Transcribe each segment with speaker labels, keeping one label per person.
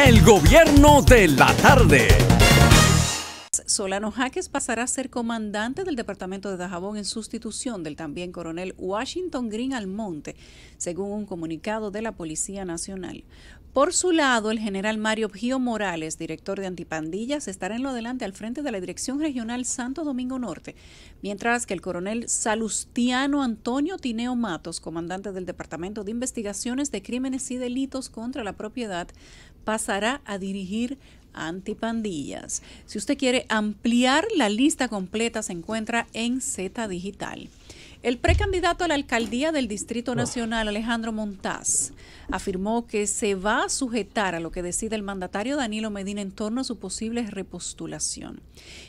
Speaker 1: El gobierno de la tarde.
Speaker 2: Solano Jaques pasará a ser comandante del departamento de Dajabón en sustitución del también coronel Washington Green Almonte, según un comunicado de la Policía Nacional. Por su lado, el general Mario Gio Morales, director de Antipandillas, estará en lo adelante al frente de la Dirección Regional Santo Domingo Norte, mientras que el coronel Salustiano Antonio Tineo Matos, comandante del Departamento de Investigaciones de Crímenes y Delitos contra la Propiedad, pasará a dirigir Antipandillas. Si usted quiere ampliar la lista completa, se encuentra en Z Digital. El precandidato a la alcaldía del Distrito Nacional, Alejandro Montaz, afirmó que se va a sujetar a lo que decide el mandatario Danilo Medina en torno a su posible repostulación.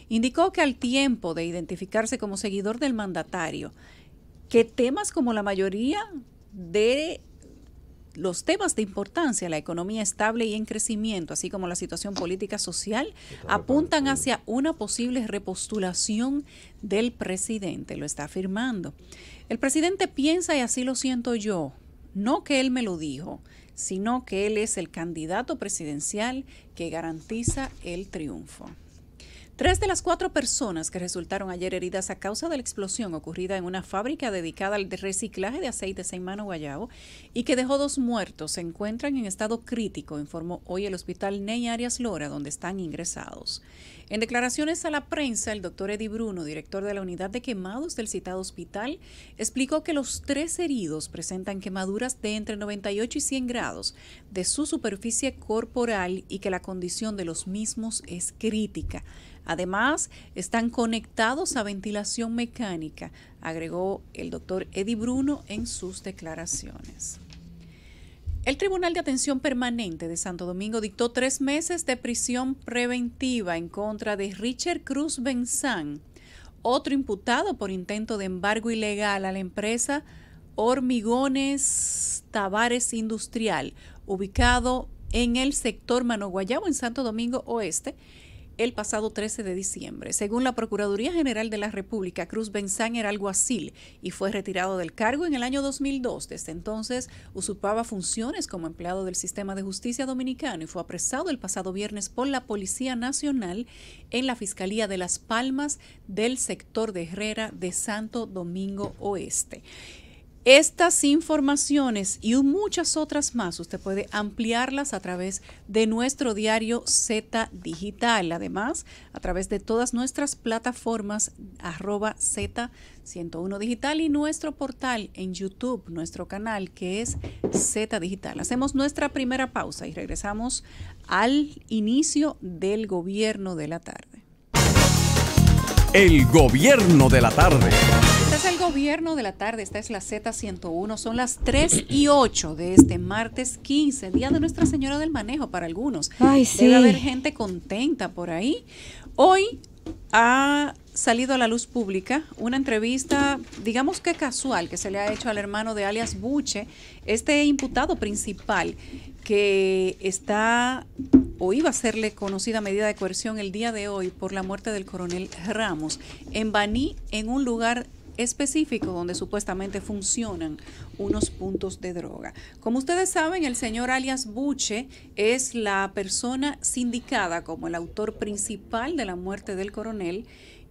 Speaker 2: Indicó que al tiempo de identificarse como seguidor del mandatario, que temas como la mayoría de los temas de importancia, la economía estable y en crecimiento, así como la situación política social, apuntan hacia una posible repostulación del presidente, lo está afirmando. El presidente piensa, y así lo siento yo, no que él me lo dijo, sino que él es el candidato presidencial que garantiza el triunfo. 3 de las 4 personas que resultaron ayer heridas a causa de la explosión ocurrida en una fábrica dedicada al reciclaje de aceites en Mano Guayabo y que dejó 2 muertos se encuentran en estado crítico, informó hoy el hospital Ney Arias Lora, donde están ingresados. En declaraciones a la prensa, el doctor Eddie Bruno, director de la unidad de quemados del citado hospital, explicó que los 3 heridos presentan quemaduras de entre 98 y 100 grados de su superficie corporal y que la condición de los mismos es crítica. Además, están conectados a ventilación mecánica, agregó el doctor Eddie Bruno en sus declaraciones. El Tribunal de Atención Permanente de Santo Domingo dictó 3 meses de prisión preventiva en contra de Richard Cruz Benzán, otro imputado por intento de embargo ilegal a la empresa Hormigones Tavares Industrial, ubicado en el sector Mano Guayabo, en Santo Domingo Oeste, el pasado 13 de diciembre. Según la Procuraduría General de la República, Cruz Benzán era alguacil y fue retirado del cargo en el año 2002. Desde entonces usurpaba funciones como empleado del Sistema de Justicia Dominicano y fue apresado el pasado viernes por la Policía Nacional en la Fiscalía de Las Palmas del sector de Herrera de Santo Domingo Oeste. Estas informaciones y muchas otras más, usted puede ampliarlas a través de nuestro diario Z Digital. Además, a través de todas nuestras plataformas @Z101 Digital y nuestro portal en YouTube, nuestro canal que es Z Digital. Hacemos nuestra primera pausa y regresamos al inicio del gobierno de la tarde.
Speaker 1: El gobierno de la tarde.
Speaker 2: Este es el gobierno de la tarde, esta es la Z101, son las 3:08 de este martes 15, día de Nuestra Señora del Manejo para algunos.
Speaker 3: Ay, sí.
Speaker 2: Debe haber gente contenta por ahí. Hoy ha salido a la luz pública una entrevista, digamos que casual, que se le ha hecho al hermano de alias Buche, este imputado principal que está o iba a serle conocida medida de coerción el día de hoy por la muerte del coronel Ramos en Baní, en un lugar específico donde supuestamente funcionan unos puntos de droga. Como ustedes saben, el señor alias Buche es la persona sindicada como el autor principal de la muerte del coronel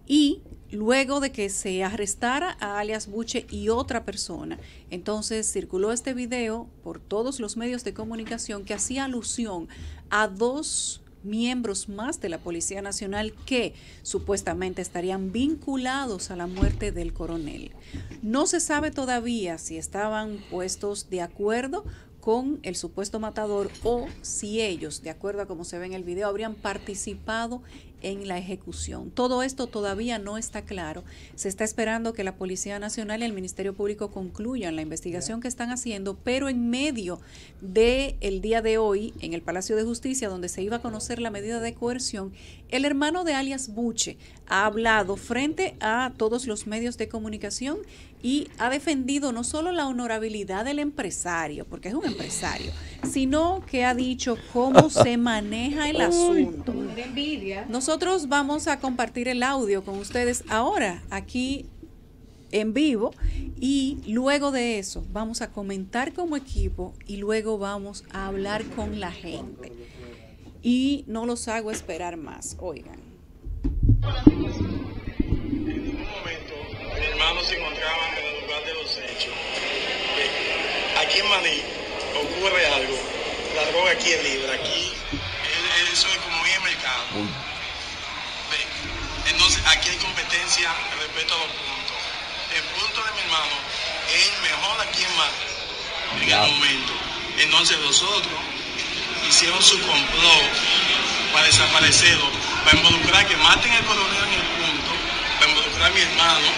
Speaker 2: y luego de que se arrestara a alias Buche y otra persona, entonces circuló este video por todos los medios de comunicación que hacía alusión a 2 miembros más de la Policía Nacional que supuestamente estarían vinculados a la muerte del coronel. No se sabe todavía si estaban puestos de acuerdo con el supuesto matador o si ellos, de acuerdo a como se ve en el video, habrían participado en la ejecución. Todo esto todavía no está claro. Se está esperando que la Policía Nacional y el Ministerio Público concluyan la investigación que están haciendo, pero en medio del día de hoy, en el Palacio de Justicia, donde se iba a conocer la medida de coerción, el hermano de alias Buche ha hablado frente a todos los medios de comunicación y ha defendido no solo la honorabilidad del empresario, porque es un empresario, sino que ha dicho cómo se maneja el asunto. Nosotros vamos a compartir el audio con ustedes ahora. Aquí en vivo y luego de eso vamos a comentar como equipo y luego vamos a hablar con la gente. Y no los hago esperar más, oigan.
Speaker 3: En un momento, mi hermano se encontraba en el lugar de los hechos. Aquí en Maní ocurre algo. La droga aquí es libre. Aquí eso es como ir al mercado. Entonces aquí hay competencia respecto a los puntos. El punto de mi hermano es el mejor aquí en Maní en el momento. Entonces los otros hicieron su complot para desaparecerlo, para involucrar que maten al coronel en el punto, para involucrar a mi hermano,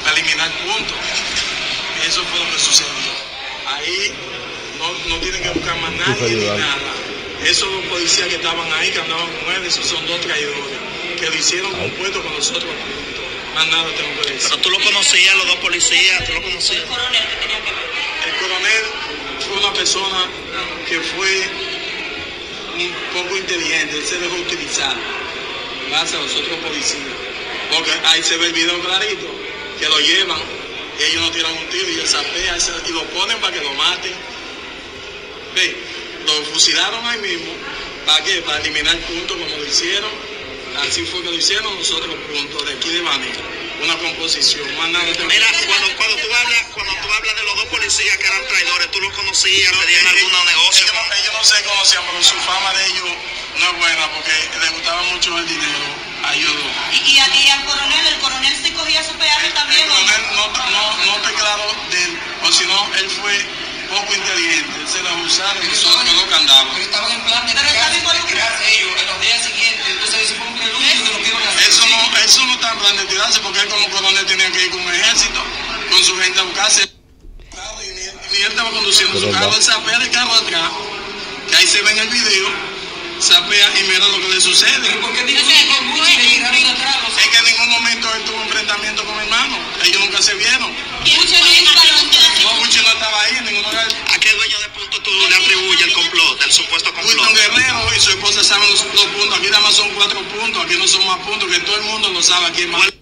Speaker 3: para eliminar puntos. Eso fue lo que sucedió. Ahí no tienen que buscar más nadie ni nada. Esos los policías que estaban ahí, que andaban con él, esos son 2 traidores, que lo hicieron compuesto con nosotros puntos. Más nada tengo que decir.
Speaker 4: Pero tú lo conocías, los 2 policías, tú lo conocías.
Speaker 3: ¿El coronel qué tenía que ver? El coronel fue una persona que fue un poco inteligente, él se dejó utilizar gracias a los otros policías, porque ahí se ve el video clarito, que lo llevan, y ellos no tiran un tiro, y él sapea, y lo ponen para que lo maten. Ve, lo fusilaron ahí mismo, ¿para qué? Para eliminar puntos como lo hicieron, así fue que lo hicieron nosotros los puntos de aquí de Baní, una composición, más nada.
Speaker 4: Mira, cuando tú hablas de los 2 policías que eran traidores, ¿tú los conocías, tenían algún negocio?
Speaker 3: Ellos no se conocían, pero su fama de ellos no es buena, porque les gustaba mucho el dinero a ellos dos.
Speaker 5: ¿Y al coronel? ¿El coronel se cogía su peaje también?
Speaker 3: El coronel no te claro de él, o si no, él fue poco inteligente, él se la usaron y nosotros no candados.
Speaker 5: Pero estaban en plan de tirarse ellos en los días siguientes, entonces supongo que el único que lo iban a hacer.
Speaker 3: Eso no está en plan de tirarse, porque él como coronel tenía que ir con un ejército, con su gente a buscarse. Y él estaba conduciendo su carro, él sapea el carro atrás, que ahí se ve en el video, sapea y mira lo que le sucede.
Speaker 5: ¿Pero por qué dijo que Buche le tiraron atrás?
Speaker 3: Es que en ningún momento él tuvo enfrentamiento con mi hermano, ellos nunca se vieron.
Speaker 5: Buche no disparó.
Speaker 3: No, Buche no estaba ahí en ningún lugar.
Speaker 4: ¿A qué dueño de punto tú le atribuyes el complot, el supuesto complot?
Speaker 3: Wilton Guerrero y su esposa saben los puntos, aquí nada más son 4 puntos, aquí no son más puntos, que todo el mundo lo sabe aquí en Maní.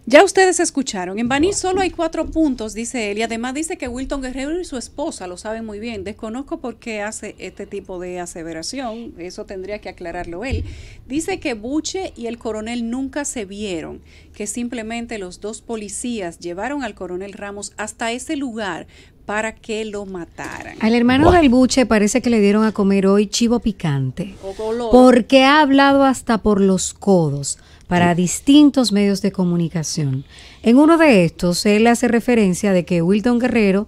Speaker 2: Ya ustedes escucharon, en Baní solo hay 4 puntos, dice él, y además dice que Wilton Guerrero y su esposa lo saben muy bien. Desconozco por qué hace este tipo de aseveración, eso tendría que aclararlo él. Dice que Buche y el coronel nunca se vieron, que simplemente los 2 policías llevaron al coronel Ramos hasta ese lugar para que lo mataran.
Speaker 6: Al hermano del Buche parece que le dieron a comer hoy chivo picante,
Speaker 2: color,
Speaker 6: porque ha hablado hasta por los codos para distintos medios de comunicación. En uno de estos, él hace referencia de que Wilton Guerrero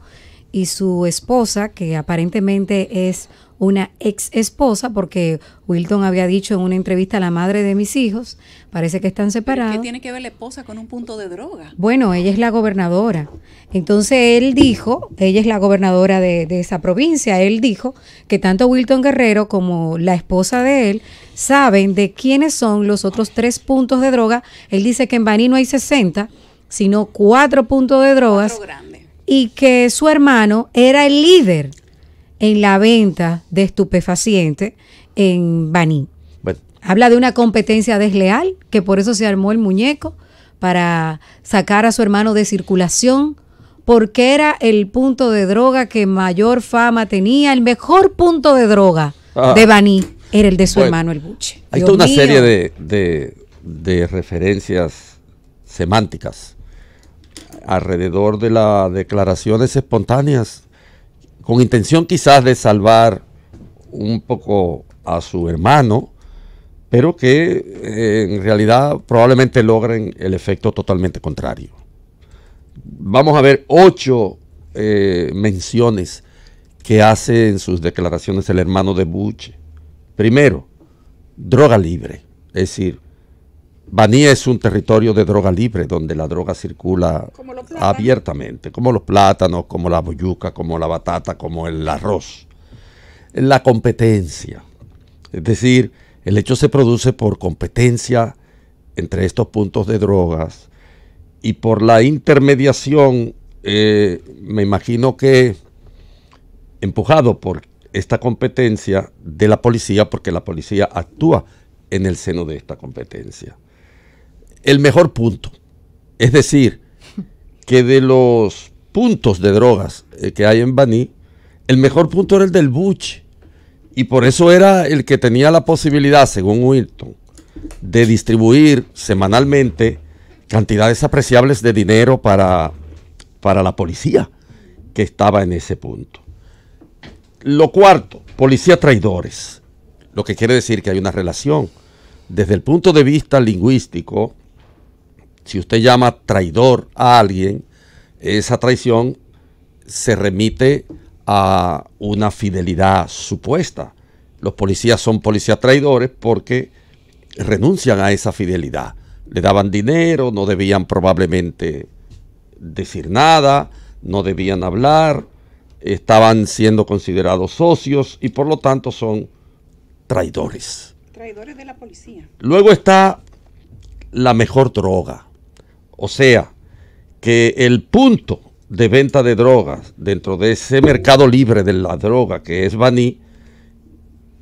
Speaker 6: y su esposa, que aparentemente es una ex esposa, porque Wilton había dicho en una entrevista a la madre de mis hijos, parece que están separados.
Speaker 2: ¿Qué tiene que ver la esposa con un punto de droga?
Speaker 6: Bueno, ella es la gobernadora. Entonces él dijo, ella es la gobernadora de esa provincia, él dijo que tanto Wilton Guerrero como la esposa de él saben de quiénes son los otros 3 puntos de droga. Él dice que en Baní no hay 60, sino 4 puntos de drogas, y que su hermano era el líder en la venta de estupefacientes en Baní. Bueno. Habla de una competencia desleal, que por eso se armó el muñeco, para sacar a su hermano de circulación, porque era el punto de droga que mayor fama tenía, el mejor punto de droga de Baní era el de su hermano el Buche.
Speaker 7: Hay toda una serie de referencias semánticas alrededor de las declaraciones espontáneas, con intención quizás de salvar un poco a su hermano, pero que en realidad probablemente logren el efecto totalmente contrario. Vamos a ver 8 menciones que hace en sus declaraciones el hermano de Buche. Primero, droga libre, es decir, Baní es un territorio de droga libre donde la droga circula abiertamente, como los plátanos, como la boyuca, como la batata, como el arroz. La competencia, es decir, el hecho se produce por competencia entre estos puntos de drogas y por la intermediación, me imagino que empujado por esta competencia de la policía, porque la policía actúa en el seno de esta competencia. El mejor punto, es decir, que de los puntos de drogas que hay en Baní, el mejor punto era el del Buche. Y por eso era el que tenía la posibilidad, según Wilton, de distribuir semanalmente cantidades apreciables de dinero para la policía que estaba en ese punto. Lo cuarto, policía traidores. Lo que quiere decir que hay una relación. Desde el punto de vista lingüístico, si usted llama traidor a alguien, esa traición se remite a una fidelidad supuesta. Los policías son policías traidores porque renuncian a esa fidelidad. Le daban dinero, no debían probablemente decir nada, no debían hablar, estaban siendo considerados socios y por lo tanto son traidores.
Speaker 2: Traidores de la policía.
Speaker 7: Luego está la mejor droga. O sea, que el punto de venta de drogas dentro de ese mercado libre de la droga que es Baní,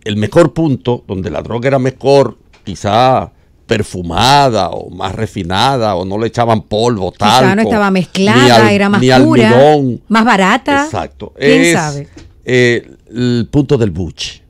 Speaker 7: el mejor punto donde la droga era mejor, quizá perfumada o más refinada o no le echaban polvo, talco.
Speaker 6: Quizá no estaba mezclada, era más pura,
Speaker 7: almidón,
Speaker 6: más barata.
Speaker 7: Exacto.
Speaker 6: ¿Quién sabe?
Speaker 7: El punto del Buche.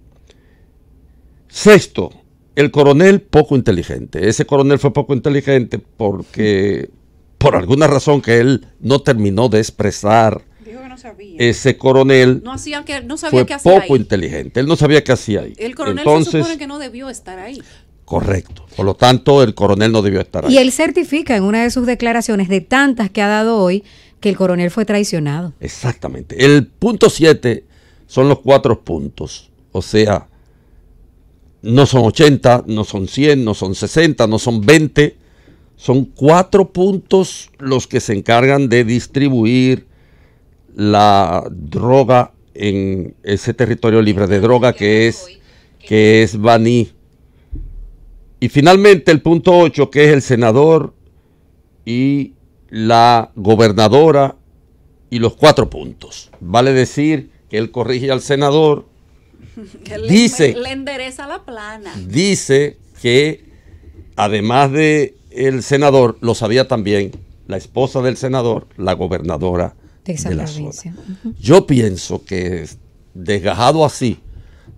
Speaker 7: Sexto, el coronel poco inteligente. Ese coronel fue poco inteligente porque por alguna razón que él no terminó de expresar,
Speaker 2: Dijo que no sabía.
Speaker 7: ese coronel
Speaker 2: No sabía
Speaker 7: fue
Speaker 2: qué hacía
Speaker 7: poco
Speaker 2: ahí.
Speaker 7: inteligente. Él no sabía qué hacía ahí.
Speaker 2: El coronel
Speaker 7: Entonces,
Speaker 2: se supone que no debió estar ahí.
Speaker 7: correcto. Por lo tanto, el coronel no debió estar ahí.
Speaker 6: Y él certifica en una de sus declaraciones, de tantas que ha dado hoy, que el coronel fue traicionado.
Speaker 7: Exactamente. El punto 7 son los 4 puntos. O sea, no son 80, no son 100, no son 60, no son 20. Son 4 puntos los que se encargan de distribuir la droga en ese territorio libre de droga que es Baní. Y finalmente el punto 8, que es el senador y la gobernadora y los 4 puntos. Vale decir que él corrige al senador.
Speaker 2: Le endereza la plana.
Speaker 7: Dice que además de el senador, lo sabía también la esposa del senador, la gobernadora
Speaker 6: De esa
Speaker 7: de la
Speaker 6: provincia.
Speaker 7: zona. Yo pienso que desgajado así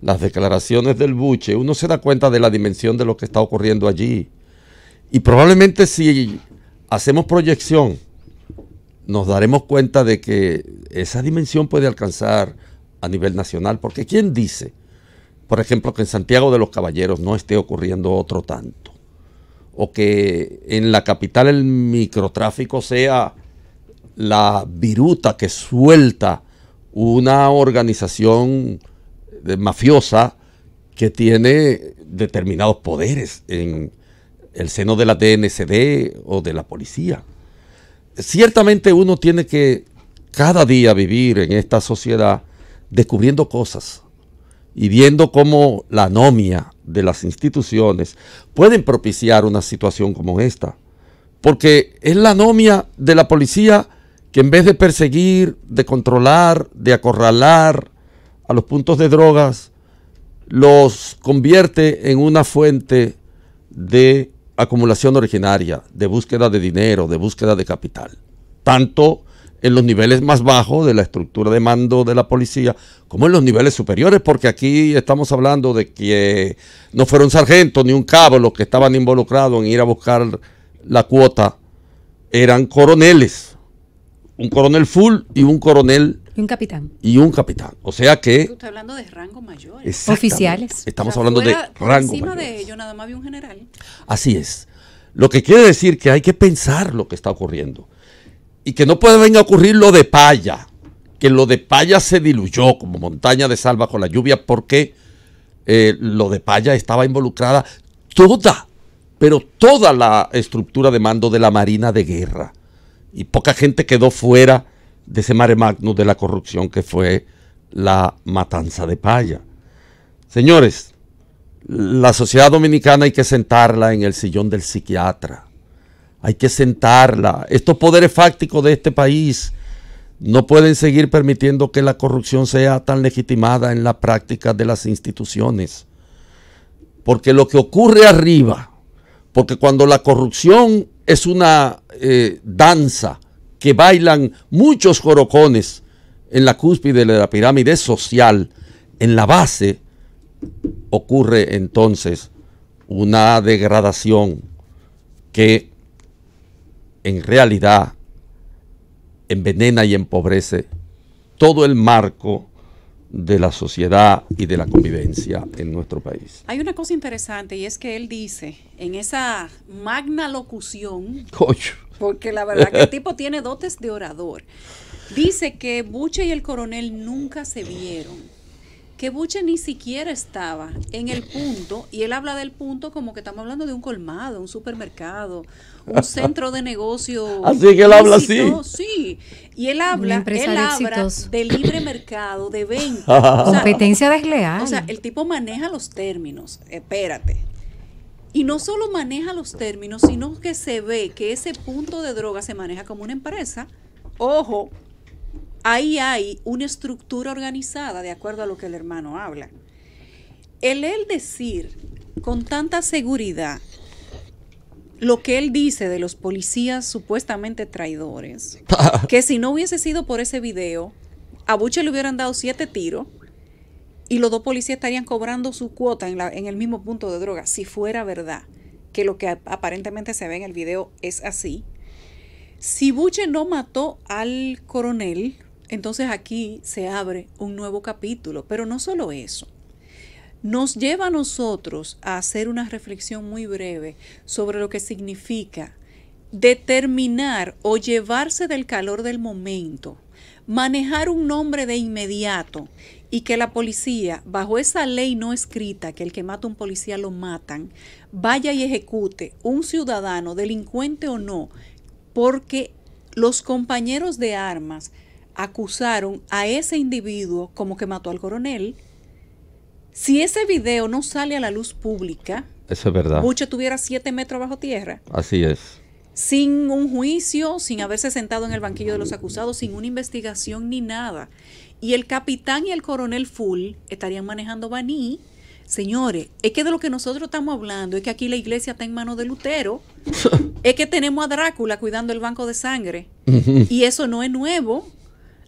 Speaker 7: las declaraciones del Buche, uno se da cuenta de la dimensión de lo que está ocurriendo allí. Y probablemente si hacemos proyección, nos daremos cuenta de que esa dimensión puede alcanzar a nivel nacional, porque ¿quién dice, por ejemplo, que en Santiago de los Caballeros no esté ocurriendo otro tanto? O que en la capital el microtráfico sea la viruta que suelta una organización mafiosa que tiene determinados poderes en el seno de la DNCD o de la policía. Ciertamente uno tiene que cada día vivir en esta sociedad descubriendo cosas y viendo cómo la anomia de las instituciones pueden propiciar una situación como esta. Porque es la anomia de la policía que en vez de perseguir, de controlar, de acorralar a los puntos de drogas, los convierte en una fuente de acumulación originaria, de búsqueda de dinero, de búsqueda de capital. Tanto en los niveles más bajos de la estructura de mando de la policía, como en los niveles superiores, porque aquí estamos hablando de que no fueron sargentos ni un cabo los que estaban involucrados en ir a buscar la cuota, eran coroneles, un coronel full y un coronel
Speaker 6: Y un capitán.
Speaker 7: y un capitán. O sea que...
Speaker 2: Usted hablando de rango mayor.
Speaker 6: Oficiales.
Speaker 7: Estamos hablando de
Speaker 2: Por
Speaker 7: rango
Speaker 2: encima
Speaker 7: mayores.
Speaker 2: de ellos nada más había un general.
Speaker 7: Así es. Lo que quiere decir que hay que pensar lo que está ocurriendo. Y que no puede venir a ocurrir lo de Paya. Que lo de Paya se diluyó como montaña de sal bajo la lluvia porque lo de Paya estaba involucrada toda la estructura de mando de la Marina de Guerra. Y poca gente quedó fuera de ese mare magnum de la corrupción que fue la matanza de Paya. Señores, la sociedad dominicana hay que sentarla en el sillón del psiquiatra. Hay que sentarla. Estos poderes fácticos de este país no pueden seguir permitiendo que la corrupción sea tan legitimada en la práctica de las instituciones. Porque lo que ocurre arriba, porque cuando la corrupción es una danza que bailan muchos jorocones en la cúspide de la pirámide social, en la base ocurre entonces una degradación que en realidad envenena y empobrece todo el marco de la sociedad y de la convivencia en nuestro país.
Speaker 2: Hay una cosa interesante y es que él dice en esa magna locución, porque la verdad que el tipo tiene dotes de orador, dice que Buche y el coronel nunca se vieron, que Buche ni siquiera estaba en el punto, y él habla del punto como que estamos hablando de un colmado, un supermercado, un centro de negocio.
Speaker 7: Así que él habla así.
Speaker 2: Sí, y él habla de libre mercado, de venta.
Speaker 6: O sea, competencia desleal.
Speaker 2: O sea, el tipo maneja los términos, espérate. Y no solo maneja los términos, sino que se ve que ese punto de droga se maneja como una empresa. Ojo, ahí hay una estructura organizada de acuerdo a lo que el hermano habla. Él decir con tanta seguridad lo que él dice de los policías supuestamente traidores, que si no hubiese sido por ese video, a Buche le hubieran dado 7 tiros y los 2 policías estarían cobrando su cuota en el mismo punto de droga, si fuera verdad, que lo que aparentemente se ve en el video es así. Si Buche no mató al coronel, entonces aquí se abre un nuevo capítulo, pero no solo eso. Nos lleva a nosotros a hacer una reflexión muy breve sobre lo que significa determinar o llevarse del calor del momento, manejar un nombre de inmediato y que la policía, bajo esa ley no escrita, que el que mata a un policía lo matan, vaya y ejecute un ciudadano, delincuente o no, porque los compañeros de armas acusaron a ese individuo como que mató al coronel. Si ese video no sale a la luz pública,
Speaker 7: eso es verdad,
Speaker 2: Buche tuviera 7 metros bajo tierra.
Speaker 7: Así es.
Speaker 2: Sin un juicio, sin haberse sentado en el banquillo de los acusados, sin una investigación ni nada. Y el capitán y el coronel Full estarían manejando Baní. Señores, es que de lo que nosotros estamos hablando es que aquí la iglesia está en manos de Lutero. Es que tenemos a Drácula cuidando el banco de sangre. Y eso no es nuevo.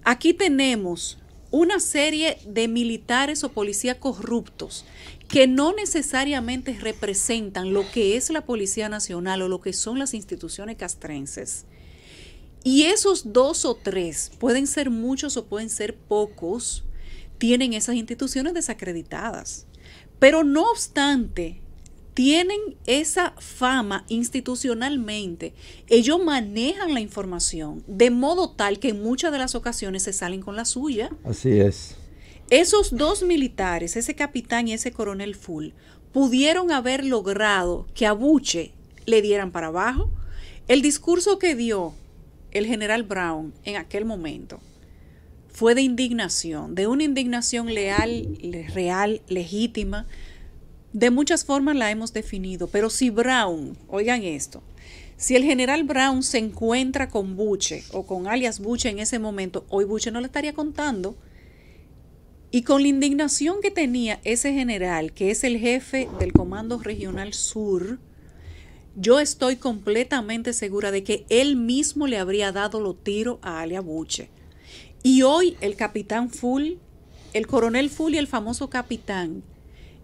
Speaker 2: Aquí tenemos una serie de militares o policías corruptos que no necesariamente representan lo que es la Policía Nacional o lo que son las instituciones castrenses. Y esos 2 o 3, pueden ser muchos o pueden ser pocos, tienen esas instituciones desacreditadas. Pero no obstante, tienen esa fama institucionalmente, ellos manejan la información de modo tal que en muchas de las ocasiones se salen con la suya.
Speaker 7: Así es.
Speaker 2: Esos 2 militares, ese capitán y ese coronel Full, pudieron haber logrado que a Buche le dieran para abajo. El discurso que dio el general Brown en aquel momento fue de indignación, de una indignación leal, real, legítima. De muchas formas la hemos definido, pero si Brown, oigan esto, si el general Brown se encuentra con Buche o con alias Buche en ese momento, hoy Buche no le estaría contando. Y con la indignación que tenía ese general, que es el jefe del Comando Regional Sur, yo estoy completamente segura de que él mismo le habría dado los tiros a alias Buche. Y hoy el capitán Full, el coronel Full y el famoso capitán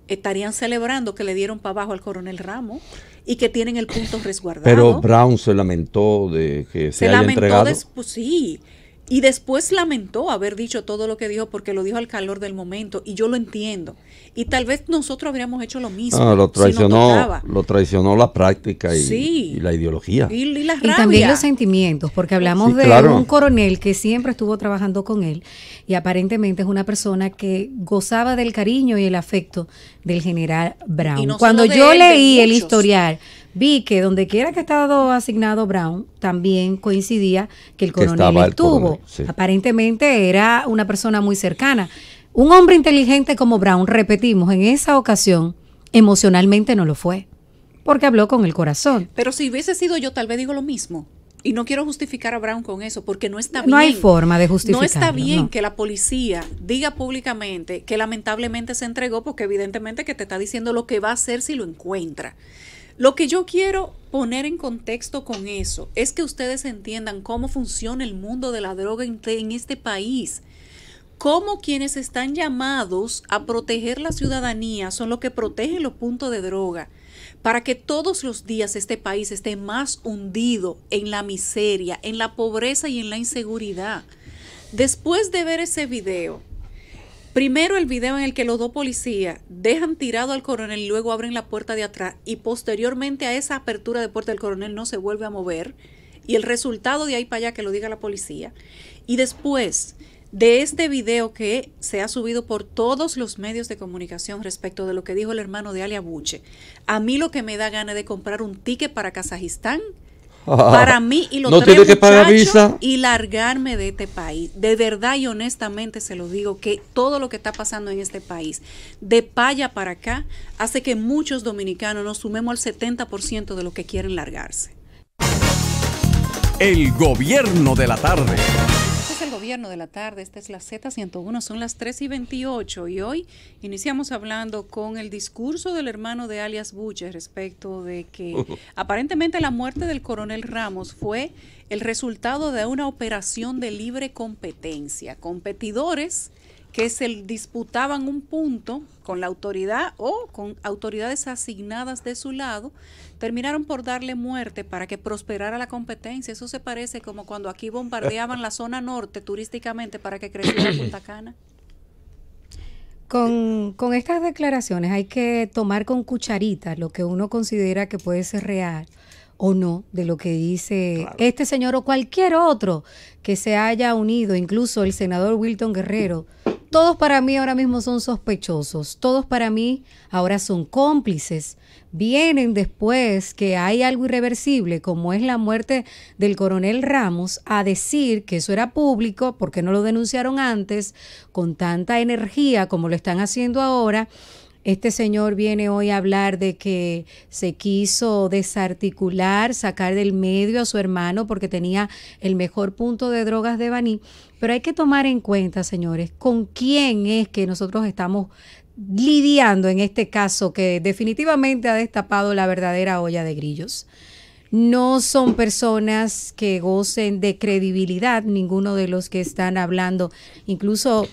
Speaker 2: estarían celebrando que le dieron para abajo al coronel Ramos y que tienen el punto resguardado.
Speaker 7: Pero Brown se lamentó de que se haya entregado.
Speaker 2: Después, sí, y después lamentó haber dicho todo lo que dijo porque lo dijo al calor del momento y yo lo entiendo. Y tal vez nosotros habríamos hecho lo mismo.
Speaker 7: Lo traicionó la práctica y la ideología.
Speaker 2: Y la rabia.
Speaker 6: Y también los sentimientos, porque hablamos de un coronel que siempre estuvo trabajando con él y aparentemente es una persona que gozaba del cariño y el afecto del general Brown. No cuando yo leí el historial, vi que donde quiera que estaba asignado Brown, también coincidía que el coronel estuvo. Sí. Aparentemente era una persona muy cercana. Un hombre inteligente como Brown, repetimos, en esa ocasión, emocionalmente no lo fue, porque habló con el corazón.
Speaker 2: Pero si hubiese sido yo, tal vez digo lo mismo. Y no quiero justificar a Brown con eso, porque no está bien.
Speaker 6: No hay forma de justificarlo.
Speaker 2: No está bien que la policía diga públicamente que lamentablemente se entregó, porque evidentemente que te está diciendo lo que va a hacer si lo encuentra. Lo que yo quiero poner en contexto con eso es que ustedes entiendan cómo funciona el mundo de la droga en este país. Cómo quienes están llamados a proteger la ciudadanía son los que protegen los puntos de droga, para que todos los días este país esté más hundido en la miseria, en la pobreza y en la inseguridad. Después de ver ese video, primero el video en el que los dos policías dejan tirado al coronel y luego abren la puerta de atrás, y posteriormente a esa apertura de puerta del coronel no se vuelve a mover, y el resultado de ahí para allá que lo diga la policía. Y después de este video que se ha subido por todos los medios de comunicación respecto de lo que dijo el hermano de Ali Abuche, a mí lo que me da ganas de comprar un ticket para Kazajistán, para mí y los
Speaker 7: no
Speaker 2: tres
Speaker 7: tiene que pagar
Speaker 2: muchachos,
Speaker 7: visa,
Speaker 2: y largarme de este país. De verdad y honestamente se lo digo, que todo lo que está pasando en este país, de paya para acá, hace que muchos dominicanos nos sumemos al 70% de los que quieren largarse.
Speaker 1: El gobierno de la tarde.
Speaker 2: Este es el gobierno de la tarde, esta es la Z101, son las 3:28 y hoy iniciamos hablando con el discurso del hermano de alias Buche respecto de que aparentemente la muerte del coronel Ramos fue el resultado de una operación de libre competencia. Competidores que se disputaban un punto con la autoridad o con autoridades asignadas de su lado, terminaron por darle muerte para que prosperara la competencia. Eso se parece como cuando aquí bombardeaban la zona norte turísticamente para que creciera Punta Cana.
Speaker 6: Con estas declaraciones hay que tomar con cucharitas lo que uno considera que puede ser real o no de lo que dice este señor o cualquier otro que se haya unido, incluso el senador Wilton Guerrero. Todos para mí ahora mismo son sospechosos, todos para mí ahora son cómplices. Vienen después que hay algo irreversible, como es la muerte del coronel Ramos, a decir que eso era público, porque no lo denunciaron antes, con tanta energía como lo están haciendo ahora. Este señor viene hoy a hablar de que se quiso desarticular, sacar del medio a su hermano porque tenía el mejor punto de drogas de Baní. Pero hay que tomar en cuenta, señores, con quién es que nosotros estamos lidiando en este caso que definitivamente ha destapado la verdadera olla de grillos. No son personas que gocen de credibilidad, ninguno de los que están hablando, incluso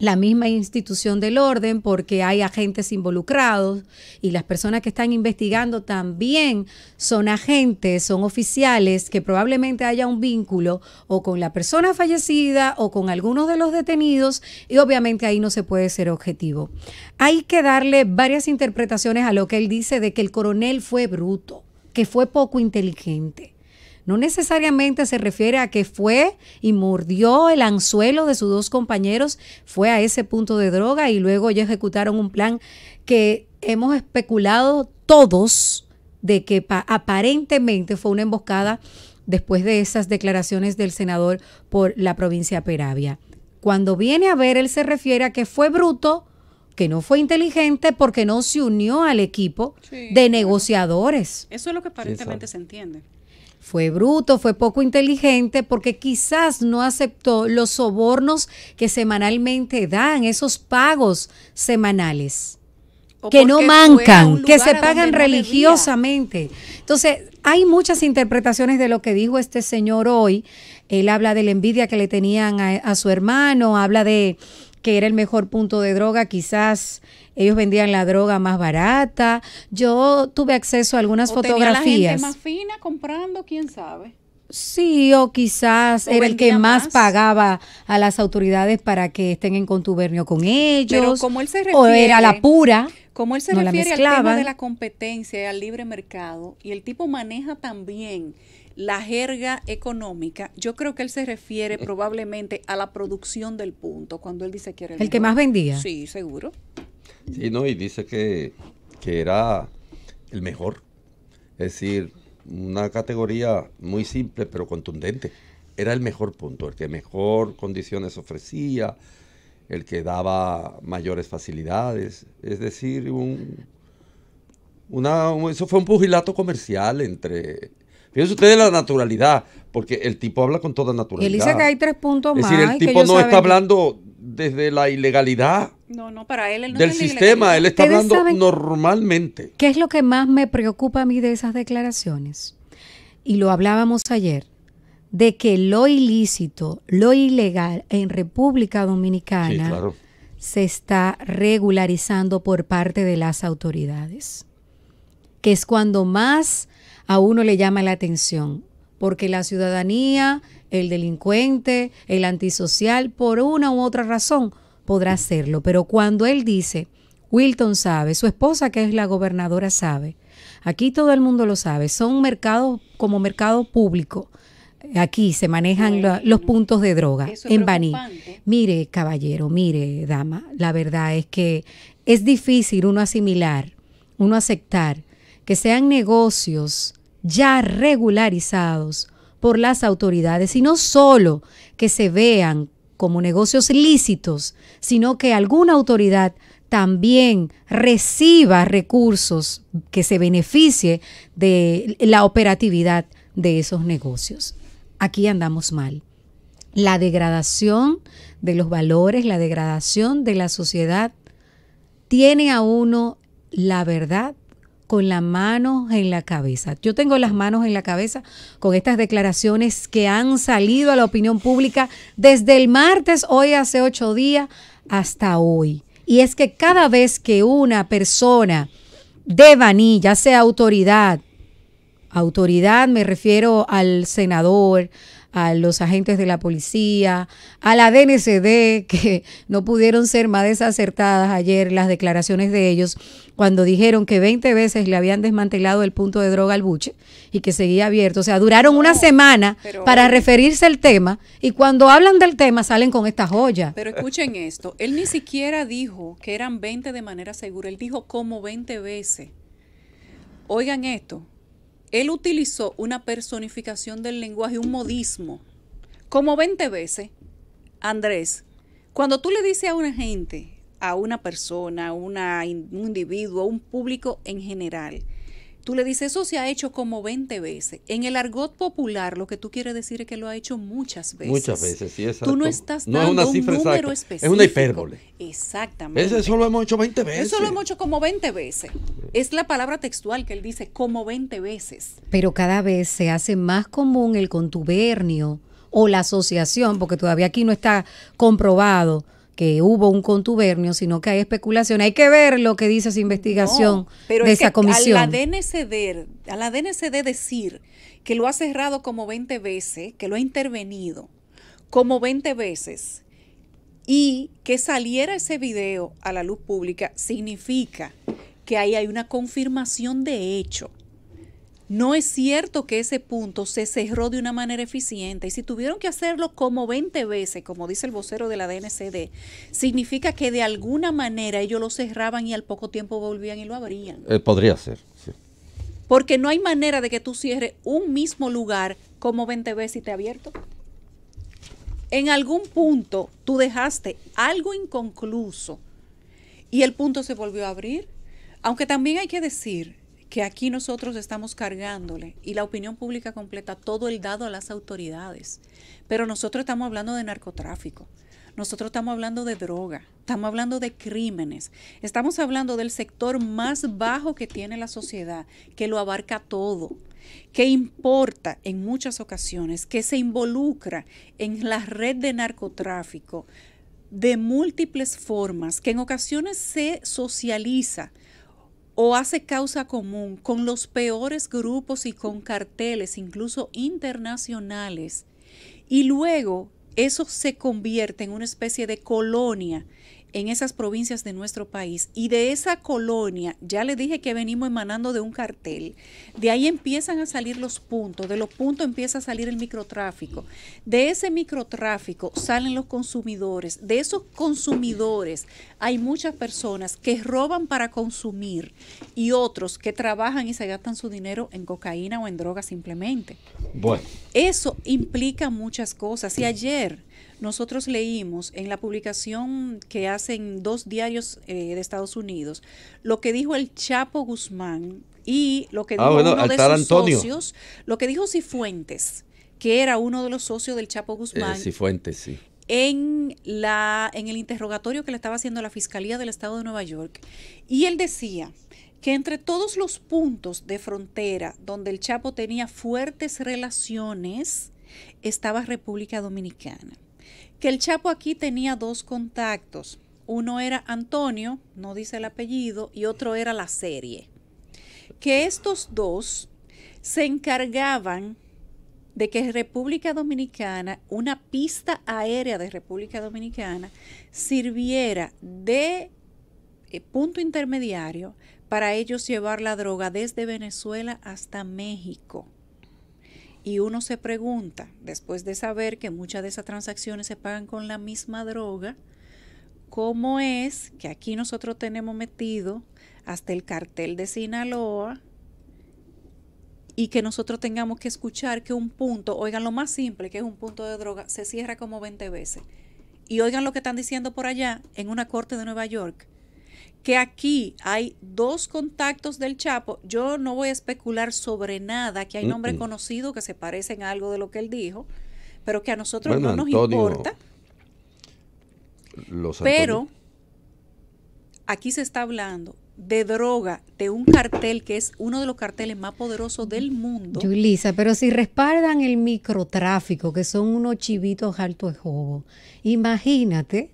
Speaker 6: la misma institución del orden, porque hay agentes involucrados y las personas que están investigando también son agentes, son oficiales, que probablemente haya un vínculo o con la persona fallecida o con algunos de los detenidos, y obviamente ahí no se puede ser objetivo. Hay que darle varias interpretaciones a lo que él dice de que el coronel fue bruto, que fue poco inteligente. No necesariamente se refiere a que fue y mordió el anzuelo de sus dos compañeros, fue a ese punto de droga y luego ya ejecutaron un plan que hemos especulado todos de que aparentemente fue una emboscada después de esas declaraciones del senador por la provincia Peravia. Cuando viene a ver, él se refiere a que fue bruto, que no fue inteligente porque no se unió al equipo de negociadores.
Speaker 2: Eso es lo que aparentemente se entiende.
Speaker 6: Fue bruto, fue poco inteligente porque quizás no aceptó los sobornos que semanalmente dan, esos pagos semanales, que no mancan, que se pagan religiosamente. Entonces, hay muchas interpretaciones de lo que dijo este señor hoy. Él habla de la envidia que le tenían a su hermano, habla de que era el mejor punto de droga, quizás ellos vendían la droga más barata. Yo tuve acceso a algunas fotografías.
Speaker 2: Tenía la gente más fina comprando, quién sabe.
Speaker 6: Sí, o quizás era el que más pagaba a las autoridades para que estén en contubernio con ellos.
Speaker 2: Pero como él se refiere,
Speaker 6: o era la pura.
Speaker 2: Como él se refiere al tema de la competencia y al libre mercado, y el tipo maneja también la jerga económica, yo creo que él se refiere probablemente a la producción del punto, cuando él dice que era
Speaker 6: el que más vendía.
Speaker 2: Sí, seguro.
Speaker 7: Sí, no, y dice que era el mejor. Es decir, una categoría muy simple pero contundente. Era el mejor punto, el que mejor condiciones ofrecía, el que daba mayores facilidades. Es decir, eso fue un pugilato comercial entre... Fíjense ustedes la naturalidad, porque el tipo habla con toda naturalidad.
Speaker 6: Él dice que hay 3 puntos más.
Speaker 7: Es decir, el tipo no está hablando desde la ilegalidad
Speaker 2: No, para él no
Speaker 7: del
Speaker 2: está en la
Speaker 7: sistema, él está
Speaker 6: ¿Ustedes
Speaker 7: hablando
Speaker 6: saben
Speaker 7: normalmente.
Speaker 6: qué es lo que más me preocupa a mí de esas declaraciones? Y lo hablábamos ayer, de que lo ilícito, lo ilegal en República Dominicana
Speaker 7: Sí, claro.
Speaker 6: se está regularizando por parte de las autoridades, que es cuando más a uno le llama la atención, porque la ciudadanía, el delincuente, el antisocial, por una u otra razón, podrá hacerlo. Pero cuando él dice, Wilton sabe, su esposa que es la gobernadora sabe, aquí todo el mundo lo sabe, son mercados como mercado público. Aquí se manejan los puntos de droga en Baní. Mire, caballero, mire, dama, la verdad es que es difícil uno asimilar, uno aceptar que sean negocios ya regularizados por las autoridades, y no solo que se vean como negocios lícitos, sino que alguna autoridad también reciba recursos que se beneficie de la operatividad de esos negocios. Aquí andamos mal. La degradación de los valores, la degradación de la sociedad tiene a uno, la verdad, con las manos en la cabeza. Yo tengo las manos en la cabeza con estas declaraciones que han salido a la opinión pública desde el martes, hoy hace 8 días, hasta hoy. Y es que cada vez que una persona de Baní, ya sea autoridad me refiero al senador, a los agentes de la policía, a la DNCD, que no pudieron ser más desacertadas ayer las declaraciones de ellos cuando dijeron que 20 veces le habían desmantelado el punto de droga al Buche y que seguía abierto. O sea, duraron una semana para referirse al tema, y cuando hablan del tema salen con esta joya.
Speaker 2: Pero escuchen esto, él ni siquiera dijo que eran 20 de manera segura, él dijo como 20 veces. Oigan esto. Él utilizó una personificación del lenguaje, un modismo, como 20 veces. Andrés, cuando tú le dices a una gente, a una persona, a un individuo, a un público en general, tú le dices, eso se ha hecho como 20 veces. En el argot popular, lo que tú quieres decir es que lo ha hecho muchas veces.
Speaker 7: Muchas veces, sí, exacto.
Speaker 2: Tú no estás
Speaker 7: no
Speaker 2: dando
Speaker 7: es una cifra
Speaker 2: un número
Speaker 7: exacta,
Speaker 2: específico.
Speaker 7: es una hipérbole.
Speaker 2: Exactamente.
Speaker 7: Eso lo hemos hecho 20 veces.
Speaker 2: Eso lo hemos hecho como 20 veces. Es la palabra textual que él dice, como 20 veces.
Speaker 6: Pero cada vez se hace más común el contubernio o la asociación, porque todavía aquí no está comprobado que hubo un contubernio, sino que hay especulación. Hay que ver lo que dice esa investigación de esa comisión.
Speaker 2: A la DNCD decir que lo ha cerrado como 20 veces, que lo ha intervenido como 20 veces, y que saliera ese video a la luz pública, significa que ahí hay una confirmación de hecho. No es cierto que ese punto se cerró de una manera eficiente, y si tuvieron que hacerlo como 20 veces, como dice el vocero de la DNCD, significa que de alguna manera ellos lo cerraban y al poco tiempo volvían y lo abrían.
Speaker 7: Podría ser, sí.
Speaker 2: Porque no hay manera de que tú cierres un mismo lugar como 20 veces y te abierto. En algún punto tú dejaste algo inconcluso y el punto se volvió a abrir. Aunque también hay que decir que aquí nosotros estamos cargándole, y la opinión pública completa, todo el dado a las autoridades. Pero nosotros estamos hablando de narcotráfico, nosotros estamos hablando de droga, estamos hablando de crímenes, estamos hablando del sector más bajo que tiene la sociedad, que lo abarca todo, que importa en muchas ocasiones, que se involucra en la red de narcotráfico de múltiples formas, que en ocasiones se socializa o hace causa común con los peores grupos y con carteles, incluso internacionales, y luego eso se convierte en una especie de colonia en esas provincias de nuestro país, y de esa colonia, ya le dije que venimos emanando de un cartel, de ahí empiezan a salir los puntos, de los puntos empieza a salir el microtráfico, de ese microtráfico salen los consumidores, de esos consumidores hay muchas personas que roban para consumir y otros que trabajan y se gastan su dinero en cocaína o en droga simplemente.
Speaker 7: Bueno.
Speaker 2: Eso implica muchas cosas, y ayer nosotros leímos en la publicación que hacen 2 diarios de Estados Unidos lo que dijo el Chapo Guzmán y lo que dijo uno de sus socios, lo que dijo Cifuentes, que era uno de los socios del Chapo Guzmán.
Speaker 7: Cifuentes, sí.
Speaker 2: en el interrogatorio que le estaba haciendo la Fiscalía del Estado de Nueva York. Y él decía que entre todos los puntos de frontera donde el Chapo tenía fuertes relaciones estaba República Dominicana. Que el Chapo aquí tenía 2 contactos. Uno era Antonio, no dice el apellido, y otro era La Serie. Que estos 2 se encargaban de que República Dominicana, una pista aérea de República Dominicana, sirviera de punto intermediario para ellos llevar la droga desde Venezuela hasta México. Y uno se pregunta, después de saber que muchas de esas transacciones se pagan con la misma droga, ¿cómo es que aquí nosotros tenemos metido hasta el cartel de Sinaloa y que nosotros tengamos que escuchar que un punto, oigan lo más simple que es un punto de droga, se cierra como 20 veces? Y oigan lo que están diciendo por allá en una corte de Nueva York, que aquí hay 2 contactos del Chapo. Yo no voy a especular sobre nada, que hay nombres conocidos que se parecen a algo de lo que él dijo, pero que a nosotros no nos importa. Pero aquí se está hablando de droga, de un cartel que es uno de los carteles más poderosos del mundo.
Speaker 6: Yulisa, pero si respaldan el microtráfico, que son unos chivitos altos de jugo, imagínate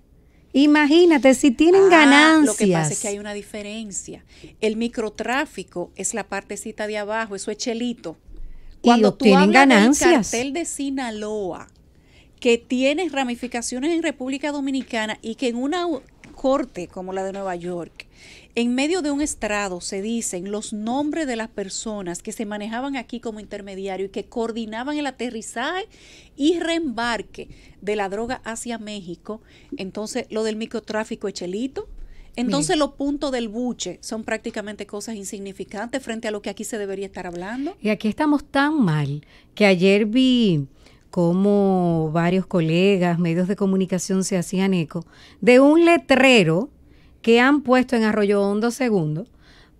Speaker 6: si tienen ganancias.
Speaker 2: Lo que pasa es que hay una diferencia. El microtráfico es la partecita de abajo, eso es chelito. Cuando tú hablas ganancias del cartel de Sinaloa, que tiene ramificaciones en República Dominicana y que en una corte como la de Nueva York, en medio de un estrado se dicen los nombres de las personas que se manejaban aquí como intermediario y que coordinaban el aterrizaje y reembarque de la droga hacia México. Entonces, lo del microtráfico es chelito. Entonces, los puntos del buche son prácticamente cosas insignificantes frente a lo que aquí se debería estar hablando.
Speaker 6: Y aquí estamos tan mal que ayer vi como varios colegas, medios de comunicación se hacían eco de un letrero que han puesto en Arroyo Hondo II,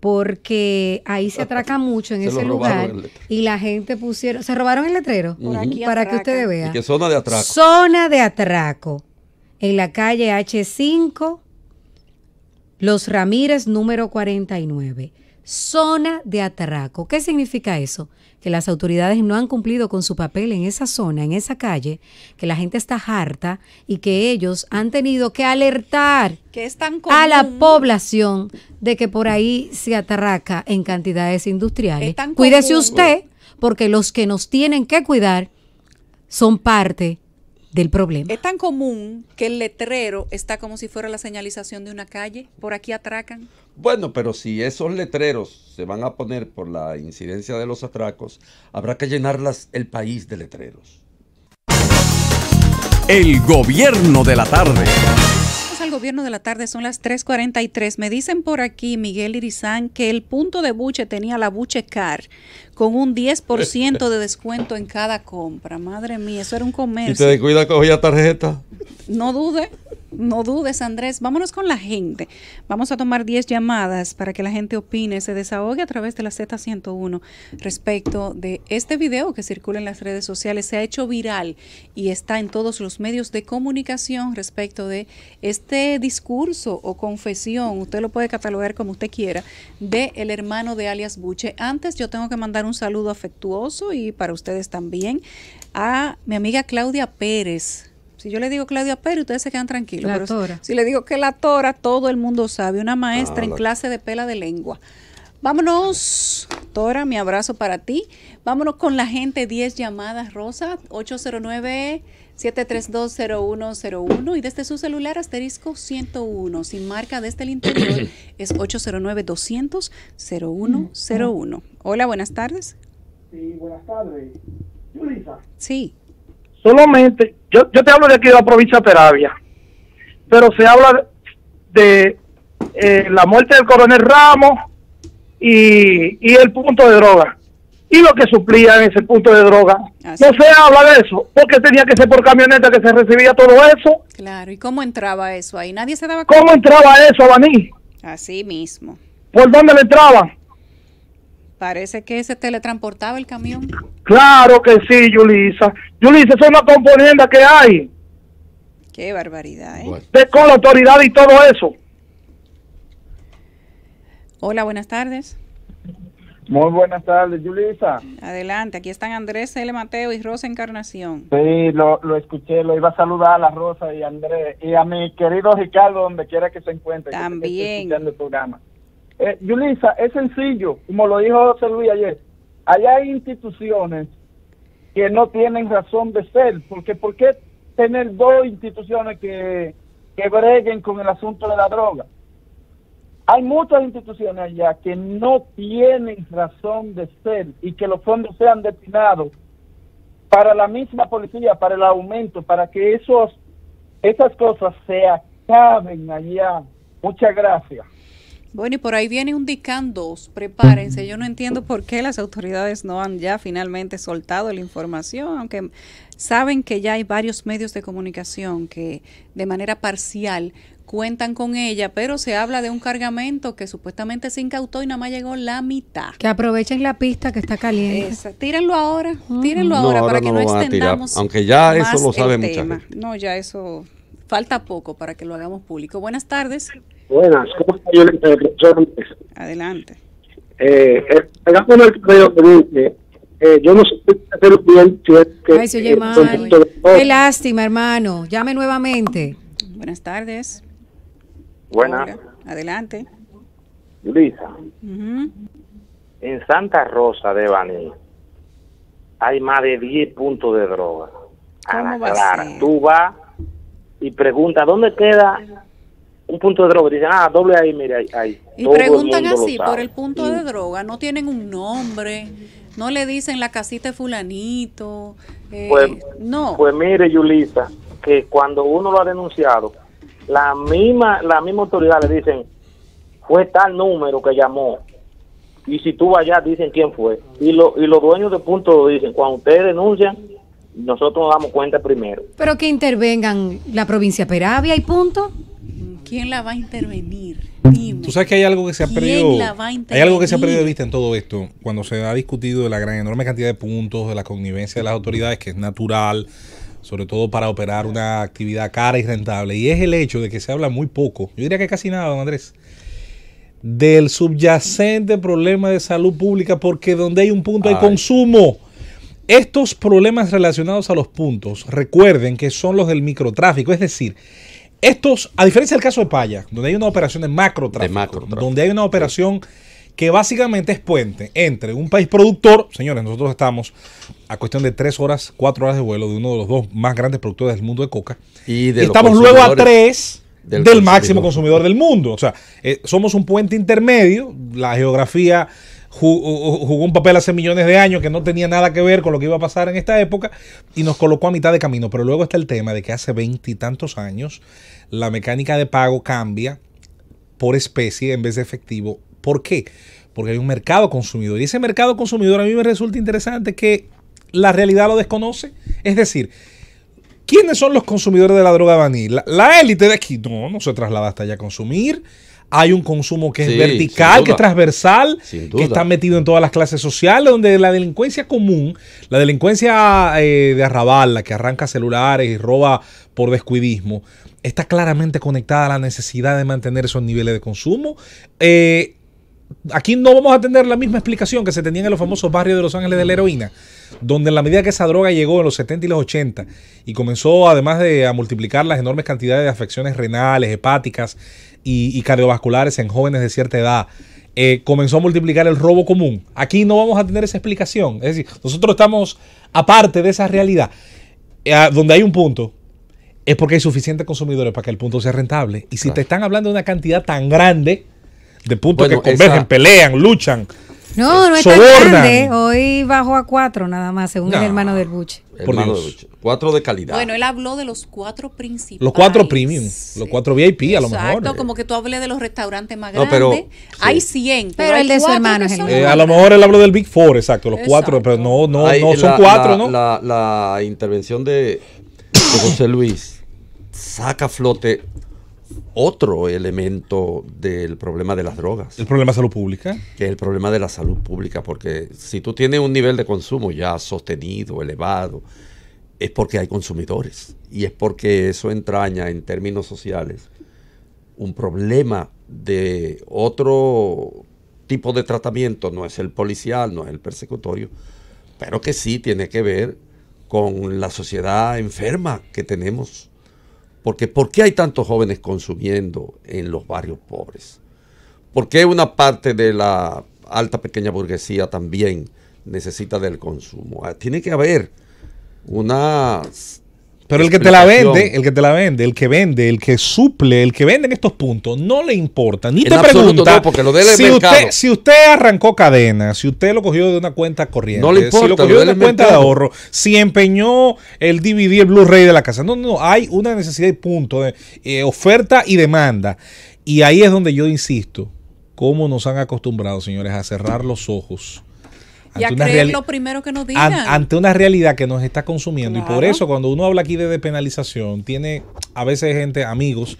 Speaker 6: porque ahí se atraca mucho en ese lugar y la gente se robaron el letrero para que ustedes vean.
Speaker 7: ¿Y qué zona de atraco?
Speaker 6: Zona de atraco en la calle H5, Los Ramírez, número 49. Zona de atraco. ¿Qué significa eso? Que las autoridades no han cumplido con su papel en esa zona, en esa calle, que la gente está harta y que ellos han tenido que alertar a la población de que por ahí se atraca en cantidades industriales. Cuídese usted, porque los que nos tienen que cuidar son parte del problema.
Speaker 2: Es tan común que el letrero está como si fuera la señalización de una calle. Por aquí atracan.
Speaker 7: Bueno, pero si esos letreros se van a poner por la incidencia de los atracos, habrá que llenarlas el país de letreros.
Speaker 1: El gobierno de la tarde.
Speaker 2: Al gobierno de la tarde, son las 3:43. Me dicen por aquí, Miguel Irizán, que el punto de buche tenía la Buche Car con un 10% de descuento en cada compra. Madre mía, eso era un comercio.
Speaker 7: ¿Y te descuida que cogía tarjeta?
Speaker 2: No dudes, Andrés. Vámonos con la gente. Vamos a tomar 10 llamadas para que la gente opine, se desahogue a través de la Z101 respecto de este video que circula en las redes sociales. Se ha hecho viral y está en todos los medios de comunicación respecto de este discurso o confesión, usted lo puede catalogar como usted quiera, de el hermano de alias Buche. Antes yo tengo que mandar un saludo afectuoso y para ustedes también a mi amiga Claudia Pérez. Si yo le digo Claudia Pérez, ustedes se quedan tranquilos.
Speaker 6: La Tora.
Speaker 2: Si le digo que la Tora, todo el mundo sabe. Una maestra en clase de pela de lengua. Vámonos, Tora, mi abrazo para ti. Vámonos con la gente, 10 llamadas, Rosa, 809-732-0101 y desde su celular asterisco 101. Sin marca desde el interior es 809-200-0101. Hola, buenas tardes.
Speaker 8: Sí, buenas tardes. Yulisa.
Speaker 2: Sí.
Speaker 8: Solamente, yo te hablo de aquí de la provincia de Peravia, pero se habla de la muerte del coronel Ramos y el punto de droga. Y lo que suplía en ese punto de droga.
Speaker 2: Así.
Speaker 8: No se habla de eso, porque tenía que ser por camioneta que se recibía todo eso.
Speaker 2: Claro, ¿y cómo entraba eso ahí? Nadie se daba cuenta.
Speaker 8: ¿Cómo entraba eso, Abaní?
Speaker 2: Así mismo.
Speaker 8: ¿Por dónde le entraban?
Speaker 2: Parece que se teletransportaba el camión.
Speaker 8: Claro que sí, Yulisa. Yulisa, esa es una componenda que hay.
Speaker 2: Qué barbaridad, ¿eh?
Speaker 7: Bueno.
Speaker 8: con la autoridad y todo eso.
Speaker 2: Hola, buenas tardes.
Speaker 9: Muy buenas tardes, Yulisa.
Speaker 2: Adelante, aquí están Andrés L. Mateo y Rosa Encarnación.
Speaker 9: Sí, lo escuché, lo iba a saludar a la Rosa y a Andrés y a mi querido Ricardo, donde quiera que se encuentre.
Speaker 2: También.
Speaker 9: Que esté escuchando el programa. Yulisa, es sencillo, como lo dijo José Luis ayer. Allá hay instituciones que no tienen razón de ser, porque ¿por qué tener dos instituciones que breguen con el asunto de la droga? Hay muchas instituciones allá que no tienen razón de ser y que los fondos sean destinados para la misma policía, para el aumento, para que esas cosas se acaben allá. Muchas gracias.
Speaker 2: Bueno, y por ahí viene un DICAN 2, prepárense. Yo no entiendo por qué las autoridades no han ya finalmente soltado la información, aunque saben que ya hay varios medios de comunicación que de manera parcial cuentan con ella, pero se habla de un cargamento que supuestamente se incautó y nada más llegó la mitad.
Speaker 6: Que aprovechen la pista que está caliente.
Speaker 2: Tírenlo ahora
Speaker 7: No,
Speaker 2: ahora
Speaker 7: ahora
Speaker 2: para que
Speaker 7: no
Speaker 2: no
Speaker 7: lo van a
Speaker 2: extendamos
Speaker 7: tirar, aunque ya
Speaker 2: más
Speaker 7: eso lo sabe
Speaker 2: el
Speaker 7: mucha
Speaker 2: tema.
Speaker 7: gente.
Speaker 2: No, ya eso falta poco para que lo hagamos público. Buenas tardes.
Speaker 10: Buenas, ¿cómo está el profesor?
Speaker 2: Adelante.
Speaker 10: Hagamos el correo que dice, yo no sé hacer bien si es que...
Speaker 6: Ay, se oye mal. Qué lástima, hermano. Llame nuevamente.
Speaker 2: Buenas tardes.
Speaker 11: Buenas.
Speaker 2: Hola. Adelante.
Speaker 11: Luisa, en Santa Rosa de Baní hay más de 10 puntos de droga. A la clara. Tú vas y preguntas, ¿dónde queda un punto de droga? Dicen, doble ahí, mira, ahí.
Speaker 2: Y
Speaker 11: todo
Speaker 2: preguntan
Speaker 11: el mundo
Speaker 2: así
Speaker 11: lo sabe.
Speaker 2: por el punto de droga, no tienen un nombre, no le dicen la casita de fulanito, no.
Speaker 11: Pues mire, Yulisa, que cuando uno lo ha denunciado, la misma autoridad le dicen, fue tal número que llamó, y si tú vas allá dicen quién fue, y los dueños de punto dicen, cuando ustedes denuncian, nosotros nos damos cuenta primero.
Speaker 6: Pero que intervengan la provincia Peravia y punto.
Speaker 2: ¿Quién la va a intervenir? Dime.
Speaker 12: Tú sabes que hay algo que se ha perdido.
Speaker 2: ¿Quién la va a intervenir?
Speaker 12: Hay algo que se ha perdido de vista en todo esto, cuando se ha discutido de la gran enorme cantidad de puntos, de la connivencia de las autoridades, que es natural, sobre todo para operar una actividad cara y rentable, y es el hecho de que se habla muy poco, yo diría que casi nada, don Andrés, del subyacente problema de salud pública, porque donde hay un punto hay consumo. Estos problemas relacionados a los puntos, recuerden que son los del microtráfico, es decir, estos, a diferencia del caso de Paya, donde hay una operación de macrotráfico, donde hay una operación que básicamente es puente entre un país productor, señores, nosotros estamos a cuestión de 3 horas, 4 horas de vuelo de uno de los dos más grandes productores del mundo de coca, y estamos luego a 3 del máximo consumidor del mundo. O sea, somos un puente intermedio, la geografía jugó un papel hace millones de años que no tenía nada que ver con lo que iba a pasar en esta época y nos colocó a mitad de camino. Pero luego está el tema de que hace 20 y tantos años la mecánica de pago cambia por especie en vez de efectivo. ¿Por qué? Porque hay un mercado consumidor y ese mercado consumidor a mí me resulta interesante que la realidad lo desconoce. Es decir, ¿quiénes son los consumidores de la droga Baní? La élite de aquí no se traslada hasta allá a consumir. Hay un consumo que es vertical, que es transversal, que está metido en todas las clases sociales, donde la delincuencia común, la delincuencia de arrabal, la que arranca celulares y roba por descuidismo, está claramente conectada a la necesidad de mantener esos niveles de consumo. Aquí no vamos a tener la misma explicación que se tenía en los famosos barrios de Los Ángeles de la heroína, donde en la medida que esa droga llegó en los 70 y los 80 y comenzó además a multiplicar las enormes cantidades de afecciones renales, hepáticas y cardiovasculares en jóvenes de cierta edad, comenzó a multiplicar el robo común. Aquí no vamos a tener esa explicación. Es decir, nosotros estamos aparte de esa realidad. Donde hay un punto, es porque hay suficientes consumidores para que el punto sea rentable. Y si te están hablando de una cantidad tan grande de puntos que convergen, pelean, luchan,
Speaker 6: no es tan grande. Hoy bajó a 4 nada más, según el hermano del Buche.
Speaker 7: Hermano de Buche. 4 de calidad.
Speaker 2: Bueno, él habló de los 4 principales.
Speaker 12: Los 4 premium, los 4 VIP a lo mejor.
Speaker 2: Exacto, como que tú hables de los restaurantes más grandes. Hay 100,
Speaker 6: pero el de su hermano es el
Speaker 12: a lo mejor él habló del Big Four, exacto, los 4, pero no son 4, ¿no?
Speaker 7: La intervención de José Luis saca a flote otro elemento del problema de las drogas.
Speaker 12: ¿El problema de salud pública?
Speaker 7: Que es el problema de la salud pública, porque si tú tienes un nivel de consumo ya sostenido, elevado, es porque hay consumidores y es porque eso entraña en términos sociales un problema de otro tipo de tratamiento, no es el policial, no es el persecutorio, pero que sí tiene que ver con la sociedad enferma que tenemos. Porque ¿por qué hay tantos jóvenes consumiendo en los barrios pobres? ¿Por qué una parte de la alta pequeña burguesía también necesita del consumo? Tiene que haber una...
Speaker 12: Pero el que te la vende, el que vende, el que suple, el que vende en estos puntos, no le importa, ni te pregunta.
Speaker 7: No, porque lo del mercado.
Speaker 12: Si usted arrancó cadena, si usted lo cogió de una cuenta corriente,
Speaker 7: no le importa,
Speaker 12: si lo cogió de una cuenta de ahorro, si empeñó el DVD, el Blu-ray de la casa. No, hay una necesidad y punto de oferta y demanda. Y ahí es donde yo insisto, cómo nos han acostumbrado, señores, a cerrar los ojos.
Speaker 2: Y a creer lo primero que nos digan.
Speaker 12: Ante una realidad que nos está consumiendo.
Speaker 2: Claro.
Speaker 12: Y por eso cuando uno habla aquí de despenalización, tiene a veces gente, amigos,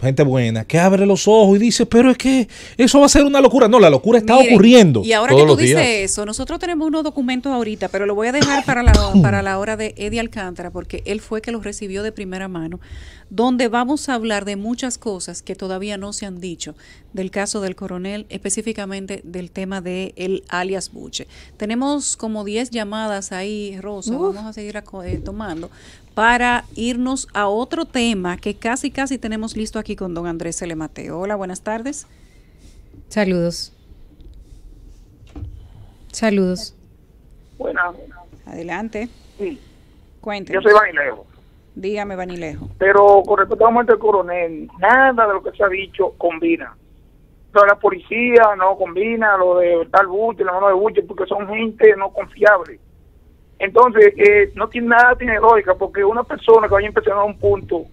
Speaker 12: gente buena, que abre los ojos y dice, pero es que eso va a ser una locura. No, la locura está ocurriendo.
Speaker 2: Y ahora que tú dices eso, nosotros tenemos unos documentos ahorita, pero lo voy a dejar para la hora de Eddie Alcántara, porque él fue que los recibió de primera mano, donde vamos a hablar de muchas cosas que todavía no se han dicho, del caso del coronel, específicamente del tema de el alias Buche. Tenemos como 10 llamadas ahí, Rosa, vamos a seguir tomando, para irnos a otro tema que casi tenemos listo aquí con don Andrés L. Mateo. Hola, buenas tardes.
Speaker 6: Saludos.
Speaker 9: Buenas.
Speaker 2: Adelante.
Speaker 9: Sí.
Speaker 2: Cuéntenos.
Speaker 9: Yo soy Vanilejo.
Speaker 2: Dígame, Vanilejo.
Speaker 9: Pero con respecto a la muerte del coronel, nada de lo que se ha dicho combina. Lo de la policía no combina, lo de tal Buche, la mano de Buche, porque son gente no confiable. Entonces, no tiene nada, tiene lógica, porque una persona que vaya a impresionar a un punto,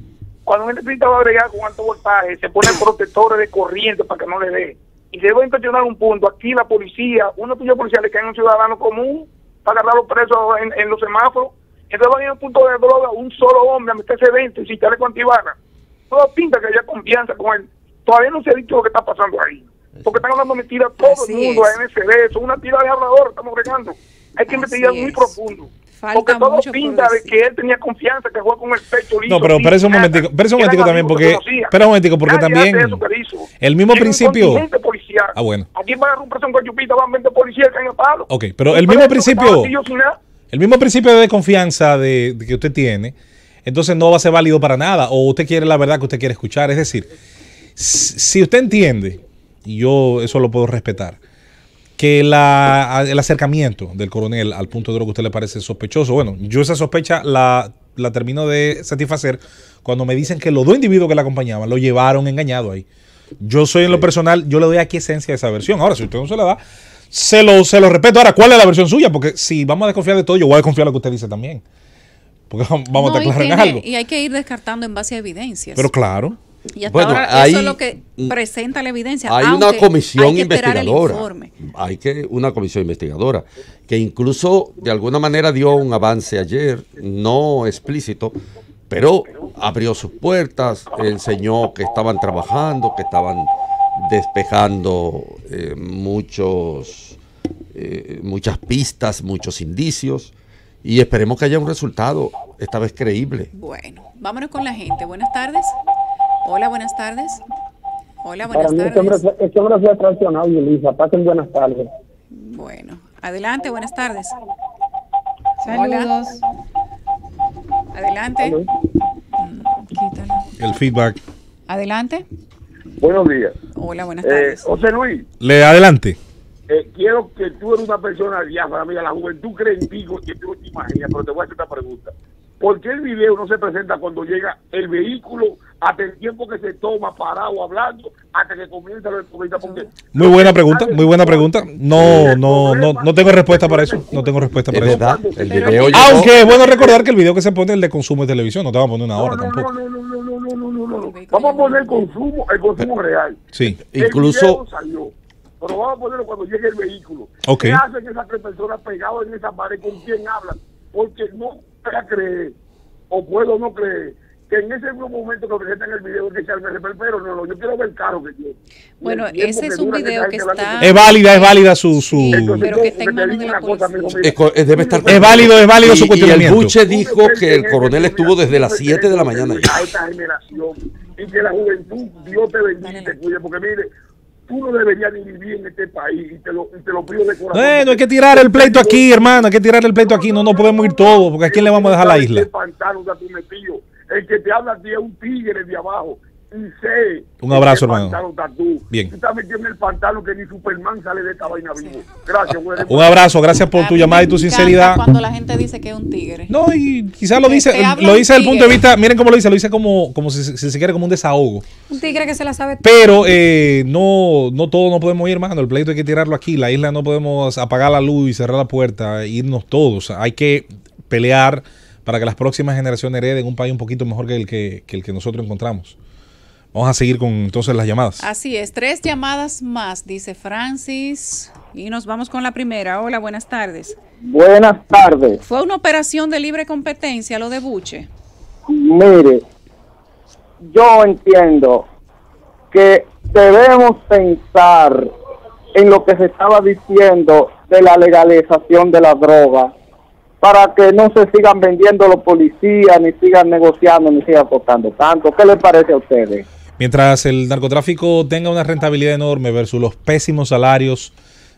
Speaker 9: cuando un electricista va a agregar con alto voltaje, se ponen protectores de corriente para que no le dé. Y se va a impresionar un punto, aquí la policía, una tuya policial le cae a un ciudadano común para agarrarlo preso en los semáforos. Entonces va a ir a un punto de droga, un solo hombre a meterse dentro y sin darle con antibalas. Todo pinta que haya confianza con él. Todavía no se ha dicho lo que está pasando ahí. Porque están hablando mentiras todo el mundo, a MSD, son una tira de hablador, estamos regando. Hay que investigar muy profundo. Porque todo pinta de que él tenía confianza, que jugó con el pecho listo.
Speaker 12: No, pero espera un momentico también, porque también el mismo principio. Bueno.
Speaker 9: Aquí van a romper un cochupita, van 20 policías que caen a palo.
Speaker 12: Ok, pero el mismo principio de desconfianza de que usted tiene, entonces no va a ser válido para nada, o usted quiere la verdad que usted quiere escuchar. Es decir, si usted entiende, y yo eso lo puedo respetar, que el acercamiento del coronel al punto de lo que a usted le parece sospechoso, bueno, yo esa sospecha la termino de satisfacer cuando me dicen que los dos individuos que le acompañaban lo llevaron engañado ahí. Yo soy en lo personal, yo le doy aquí esencia de esa versión. Ahora, si usted no se la da, se lo respeto. Ahora, ¿cuál es la versión suya? Porque si vamos a desconfiar de todo, yo voy a desconfiar de lo que usted dice también. Porque vamos a estar claros en algo.
Speaker 2: Y hay que ir descartando en base a evidencias.
Speaker 12: Pero claro.
Speaker 2: Y hasta ahora eso es lo que presenta la evidencia.
Speaker 7: Hay una comisión investigadora. Una comisión investigadora que incluso de alguna manera dio un avance ayer, no explícito, pero abrió sus puertas, enseñó que estaban trabajando, que estaban despejando muchas pistas, muchos indicios, y esperemos que haya un resultado, esta vez creíble.
Speaker 2: Bueno, vámonos con la gente. Buenas tardes. Hola, buenas tardes. Hola, buenas tardes.
Speaker 10: Este hombre se ha traicionado, Yulisa. Pasen buenas tardes.
Speaker 2: Bueno, adelante, buenas tardes.
Speaker 6: Saludos.
Speaker 2: Hola. Adelante.
Speaker 12: Quítalo. El feedback.
Speaker 2: Adelante.
Speaker 9: Buenos días.
Speaker 2: Hola, buenas tardes.
Speaker 9: José Luis.
Speaker 12: Adelante.
Speaker 9: Quiero que tú eres una persona diáfana, mira, la juventud cree en ti que tú te imaginas, pero te voy a hacer esta pregunta. ¿Por qué el video no se presenta cuando llega el vehículo, hasta el tiempo que se toma parado hablando, hasta que comienza la entrevista?
Speaker 12: Muy buena pregunta. No tengo respuesta para eso. No tengo respuesta para eso.
Speaker 7: El video
Speaker 12: aunque es bueno recordar que el video que se pone es el de consumo de televisión, no te vamos a poner una hora tampoco.
Speaker 9: No. Vamos a poner el consumo real.
Speaker 12: Sí,
Speaker 7: incluso
Speaker 9: salió. Pero vamos a ponerlo cuando llegue el vehículo.
Speaker 12: Okay.
Speaker 9: ¿Qué hacen esas tres personas pegadas en esa pared? ¿Con quién hablan? Porque no voy a creer, o puedo no creer,
Speaker 13: que en ese mismo momento que presentan el video que se arme el pero no, yo quiero ver el carro que tiene.
Speaker 2: Bueno, ese es un video que está...
Speaker 12: Es válida su...
Speaker 2: Pero que está en manos de la policía.
Speaker 7: Debe estar...
Speaker 12: Es válido su cuestionamiento.
Speaker 7: Y el Buche dijo que el coronel estuvo desde las 7 de la mañana.
Speaker 13: A esta generación, y que la juventud, Dios te bendiga y te cuide, porque mire, tú no deberías ni vivir en este país, y te lo pido de corazón.
Speaker 12: No hay que tirar el pleito aquí, hermano, hay que tirar el pleito aquí, no podemos ir todos, porque ¿a quién le vamos a dejar la isla?
Speaker 13: El que te habla a ti es un tigre de abajo. Y sé
Speaker 12: un abrazo, hermano. Bien.
Speaker 13: Tú estás metido en el pantano que ni Superman sale de esta vaina vivo. Gracias, güey.
Speaker 12: Un abrazo, gracias por tu llamada y tu sinceridad.
Speaker 2: Cuando la gente dice que es un tigre.
Speaker 12: No, y quizás lo dice desde el punto de vista, miren cómo lo dice como si se quiere como un desahogo.
Speaker 6: Un tigre que se la sabe.
Speaker 12: Pero no todos no podemos ir, hermano. El pleito hay que tirarlo aquí. La isla no podemos apagar la luz y cerrar la puerta, irnos todos. Hay que pelear para que las próximas generaciones hereden un país un poquito mejor que el que nosotros encontramos. Vamos a seguir con entonces las llamadas.
Speaker 2: Así es, 3 llamadas más, dice Francis. Y nos vamos con la primera. Hola, buenas tardes.
Speaker 9: Buenas tardes.
Speaker 2: ¿Fue una operación de libre competencia lo de Buche?
Speaker 9: Mire, yo entiendo que debemos pensar en lo que se estaba diciendo de la legalización de la droga, para que no se sigan vendiendo los policías, ni sigan negociando, ni sigan costando tanto. ¿Qué les parece a ustedes?
Speaker 12: Mientras el narcotráfico tenga una rentabilidad enorme versus los pésimos salarios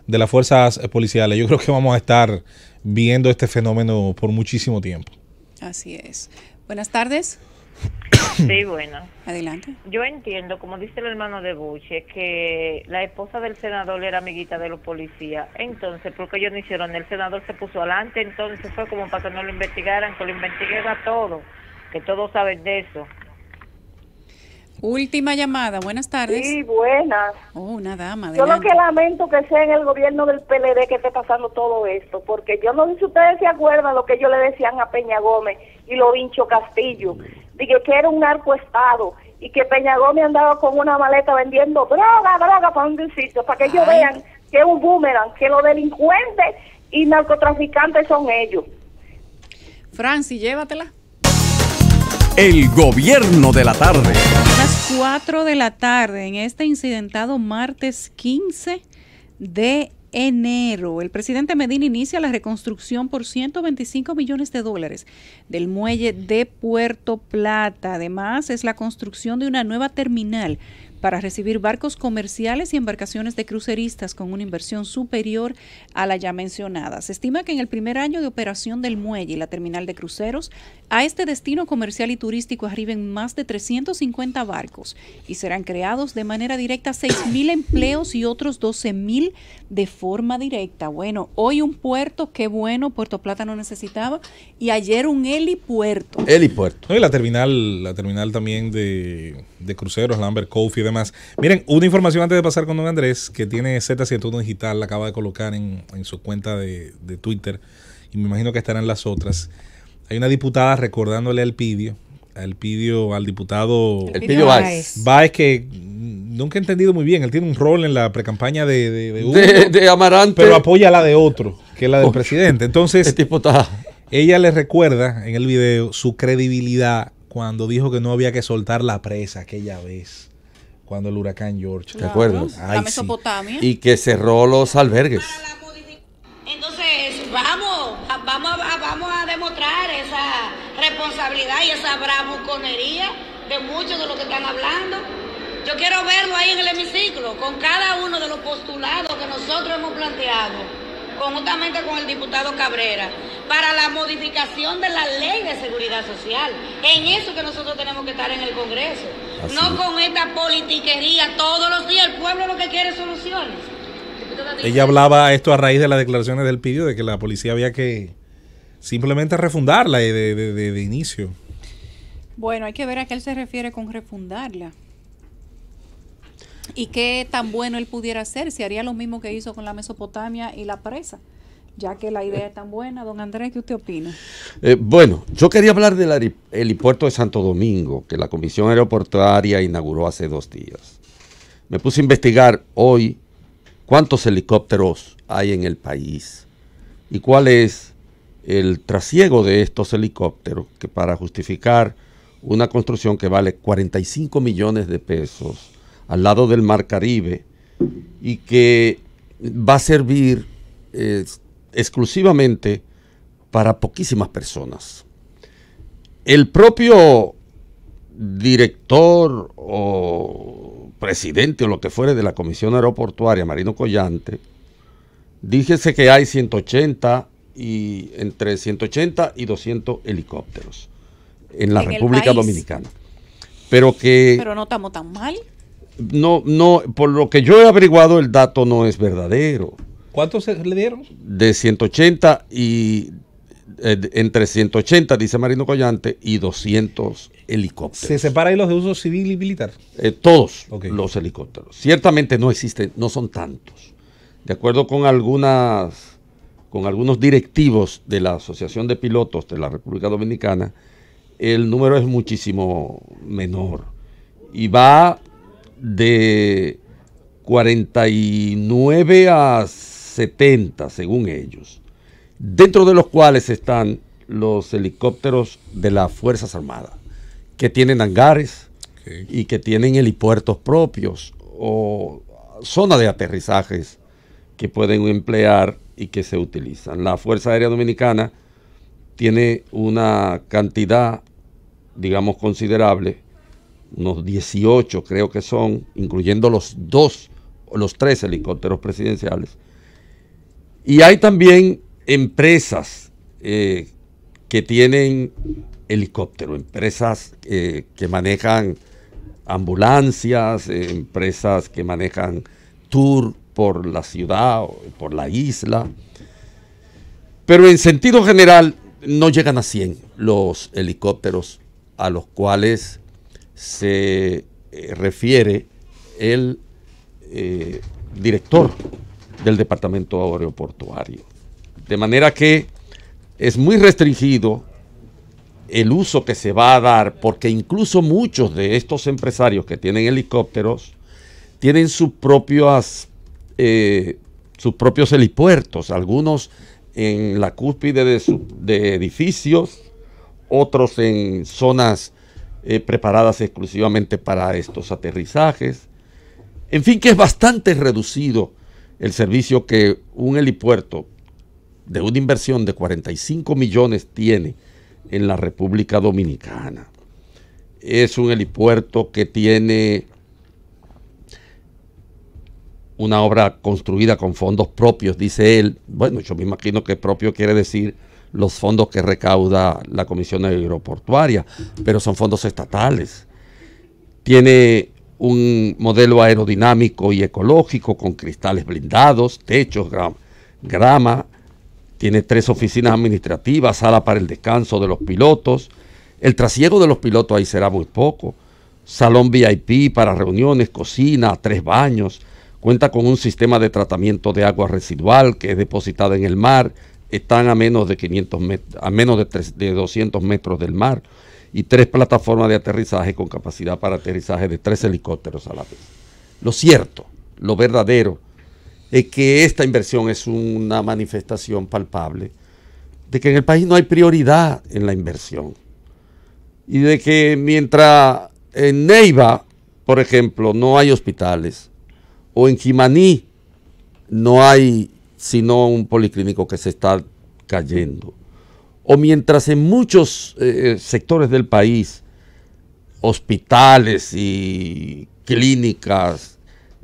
Speaker 12: de las fuerzas policiales, yo creo que vamos a estar viendo este fenómeno por muchísimo tiempo.
Speaker 2: Así es. Buenas tardes.
Speaker 14: Sí, bueno.
Speaker 2: Adelante.
Speaker 14: Yo entiendo, como dice el hermano de Buche, que la esposa del senador era amiguita de los policías. Entonces, ¿por qué ellos no hicieron? El senador se puso adelante, entonces fue como para que no lo investigaran, que lo investigara todo, que todos saben de eso.
Speaker 2: Última llamada, buenas tardes.
Speaker 15: Sí, buenas.
Speaker 2: Oh, una dama,
Speaker 15: Yo
Speaker 2: adelante.
Speaker 15: lo que lamento que sea en el gobierno del PLD que esté pasando todo esto, porque yo no sé si ustedes se acuerdan lo que ellos le decían a Peña Gómez y lo Vincho Castillo, dije que era un narcoestado y que Peña Gómez andaba con una maleta vendiendo droga para un sitio, para que ellos vean que es un boomerang, que los delincuentes y narcotraficantes son ellos.
Speaker 2: Francis, llévatela.
Speaker 1: El gobierno de la tarde.
Speaker 2: Las 4 de la tarde en este incidentado martes 15 de enero. El presidente Medina inicia la reconstrucción por $125 millones del muelle de Puerto Plata. Además, es la construcción de una nueva terminal para recibir barcos comerciales y embarcaciones de cruceristas con una inversión superior a la ya mencionada. Se estima que en el primer año de operación del muelle y la terminal de cruceros, a este destino comercial y turístico arriben más de 350 barcos y serán creados de manera directa 6.000 empleos y otros 12.000 de forma directa. Bueno, hoy un puerto, qué bueno, Puerto Plata no necesitaba, y ayer un helipuerto.
Speaker 12: No, y la terminal también de cruceros, Lambert Cove y demás. Miren, una información antes de pasar con don Andrés, que tiene Z101 Digital, la acaba de colocar en su cuenta de Twitter, y me imagino que estarán las otras. Hay una diputada recordándole al diputado
Speaker 7: Elpidio Báez.
Speaker 12: Báez, que nunca he entendido muy bien. Él tiene un rol en la precampaña de
Speaker 7: Amarante,
Speaker 12: pero apoya la de otro, que es la del presidente. Entonces, ella le recuerda en el video su credibilidad cuando dijo que no había que soltar la presa aquella vez, cuando el huracán George.
Speaker 7: ¿Te acuerdas?
Speaker 2: La Mesopotamia.
Speaker 7: Y que cerró los albergues.
Speaker 16: Entonces, vamos a demostrar esa responsabilidad y esa bravuconería de muchos de los que están hablando. Yo quiero verlo ahí en el hemiciclo, con cada uno de los postulados que nosotros hemos planteado, conjuntamente con el diputado Cabrera, para la modificación de la ley de seguridad social. En eso que nosotros tenemos que estar en el Congreso.
Speaker 7: Así
Speaker 16: no
Speaker 7: es.
Speaker 16: con esta politiquería todos los días. El pueblo lo que quiere es soluciones.
Speaker 12: Ella hablaba esto a raíz de las declaraciones del Elpidio, de que la policía había que simplemente refundarla de inicio.
Speaker 2: Bueno, hay que ver a qué él se refiere con refundarla. ¿Y qué tan bueno él pudiera hacer? Si haría lo mismo que hizo con la Mesopotamia y la presa. Ya que la idea es tan buena, don Andrés, ¿qué usted opina?
Speaker 7: Bueno, yo quería hablar del helipuerto de Santo Domingo, que la Comisión Aeroportuaria inauguró hace 2 días. Me puse a investigar hoy cuántos helicópteros hay en el país y cuál es el trasiego de estos helicópteros, que para justificar una construcción que vale 45 millones de pesos al lado del Mar Caribe y que va a servir exclusivamente para poquísimas personas. El propio director o presidente o lo que fuere de la Comisión Aeroportuaria, Marino Collante, díjese que hay entre 180 y 200 helicópteros en la República Dominicana. Pero
Speaker 2: no estamos tan mal.
Speaker 7: No, por lo que yo he averiguado, el dato no es verdadero.
Speaker 12: ¿Cuántos le dieron?
Speaker 7: De 180 y entre 180, dice Marino Collante, y 200 helicópteros.
Speaker 12: ¿Se separa ahí los de uso civil y militar?
Speaker 7: Todos los helicópteros. Ciertamente no existen, no son tantos. De acuerdo con algunos directivos de la Asociación de Pilotos de la República Dominicana, el número es muchísimo menor y va de 49 a 70, según ellos, dentro de los cuales están los helicópteros de las Fuerzas Armadas, que tienen hangares y que tienen helipuertos propios o zonas de aterrizajes que pueden emplear y que se utilizan. La Fuerza Aérea Dominicana tiene una cantidad, digamos, considerable, unos 18 creo que son, incluyendo los 3 helicópteros presidenciales. Y hay también empresas que tienen helicópteros, empresas que manejan ambulancias, empresas que manejan tour por la ciudad o por la isla. Pero en sentido general no llegan a 100 los helicópteros a los cuales se refiere el director del Departamento Aeroportuario. De manera que es muy restringido el uso que se va a dar, porque incluso muchos de estos empresarios que tienen helicópteros tienen sus propios helipuertos, algunos en la cúspide de edificios, otros en zonas preparadas exclusivamente para estos aterrizajes. En fin, que es bastante reducido el servicio que un helipuerto de una inversión de 45 millones tiene en la República Dominicana. Es un helipuerto que tiene una obra construida con fondos propios, dice él. Bueno, yo me imagino que propio quiere decir los fondos que recauda la Comisión Aeroportuaria, pero son fondos estatales. Tiene un modelo aerodinámico y ecológico con cristales blindados, techos, grama. Tiene 3 oficinas administrativas, sala para el descanso de los pilotos. El trasiego de los pilotos ahí será muy poco. Salón VIP para reuniones, cocina, 3 baños. Cuenta con un sistema de tratamiento de agua residual que es depositada en el mar. Están a menos de 200 metros del mar. Y 3 plataformas de aterrizaje con capacidad para aterrizaje de 3 helicópteros a la vez. Lo cierto, lo verdadero, es que esta inversión es una manifestación palpable de que en el país no hay prioridad en la inversión. Y de que mientras en Neiva, por ejemplo, no hay hospitales, o en Jimaní no hay sino un policlínico que se está cayendo, o mientras en muchos sectores del país, hospitales y clínicas